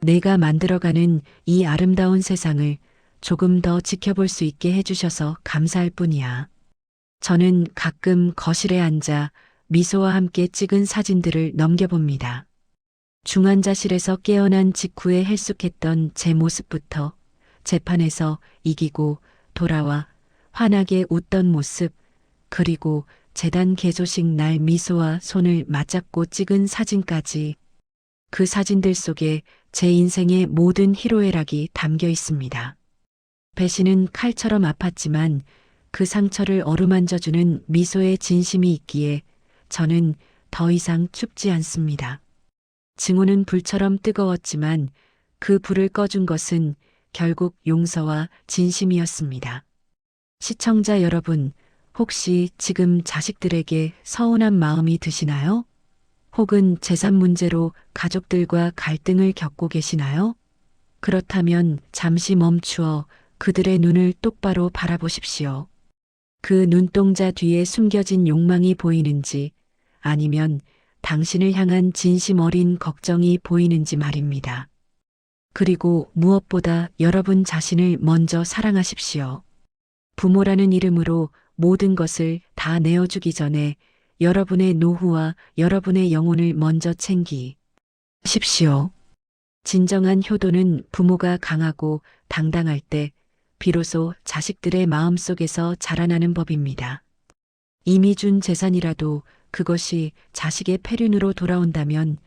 내가 만들어가는 이 아름다운 세상을 조금 더 지켜볼 수 있게 해주셔서 감사할 뿐이야. 저는 가끔 거실에 앉아 미소와 함께 찍은 사진들을 넘겨봅니다. 중환자실에서 깨어난 직후에 헬쑥했던 제 모습부터 재판에서 이기고 돌아와 환하게 웃던 모습, 그리고 재단 개소식 날 미소와 손을 맞잡고 찍은 사진까지, 그 사진들 속에 제 인생의 모든 희로애락이 담겨 있습니다. 배신은 칼처럼 아팠지만 그 상처를 어루만져주는 미소의 진심이 있기에 저는 더 이상 춥지 않습니다. 증오는 불처럼 뜨거웠지만 그 불을 꺼준 것은 결국 용서와 진심이었습니다. 시청자 여러분, 혹시 지금 자식들에게 서운한 마음이 드시나요? 혹은 재산 문제로 가족들과 갈등을 겪고 계시나요? 그렇다면 잠시 멈추어 그들의 눈을 똑바로 바라보십시오. 그 눈동자 뒤에 숨겨진 욕망이 보이는지, 아니면 당신을 향한 진심 어린 걱정이 보이는지 말입니다. 그리고 무엇보다 여러분 자신을 먼저 사랑하십시오. 부모라는 이름으로 모든 것을 다 내어주기 전에 여러분의 노후와 여러분의 영혼을 먼저 챙기십시오. 진정한 효도는 부모가 강하고 당당할 때 비로소 자식들의 마음속에서 자라나는 법입니다. 이미 준 재산이라도 그것이 자식의 폐륜으로 돌아온다면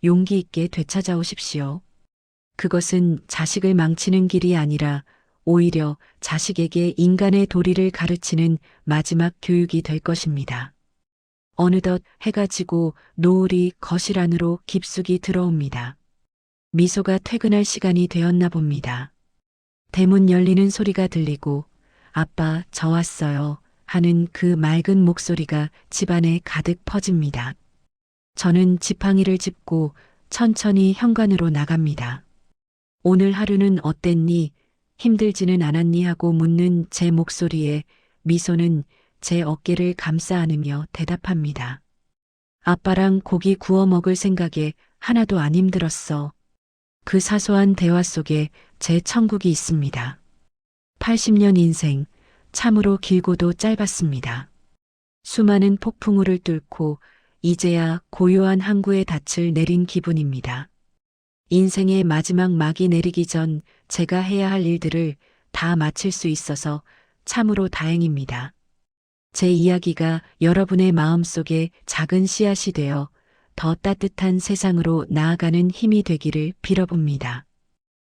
용기 있게 되찾아오십시오. 그것은 자식을 망치는 길이 아니라 오히려 자식에게 인간의 도리를 가르치는 마지막 교육이 될 것입니다. 어느덧 해가 지고 노을이 거실 안으로 깊숙이 들어옵니다. 미소가 퇴근할 시간이 되었나 봅니다. 대문 열리는 소리가 들리고 아빠 저 왔어요 하는 그 맑은 목소리가 집안에 가득 퍼집니다. 저는 지팡이를 짚고 천천히 현관으로 나갑니다. 오늘 하루는 어땠니? 힘들지는 않았니? 하고 묻는 제 목소리에 미소는 제 어깨를 감싸 안으며 대답합니다. 아빠랑 고기 구워 먹을 생각에 하나도 안 힘들었어. 그 사소한 대화 속에 제 천국이 있습니다. 80년 인생, 참으로 길고도 짧았습니다. 수많은 폭풍우를 뚫고 이제야 고요한 항구의 닻을 내린 기분입니다. 인생의 마지막 막이 내리기 전 제가 해야 할 일들을 다 마칠 수 있어서 참으로 다행입니다. 제 이야기가 여러분의 마음속에 작은 씨앗이 되어 더 따뜻한 세상으로 나아가는 힘이 되기를 빌어봅니다.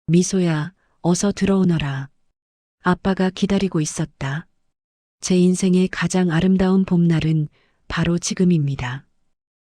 미소야, 어서 들어오너라. 아빠가 기다리고 있었다. 제 인생의 가장 아름다운 봄날은 바로 지금입니다.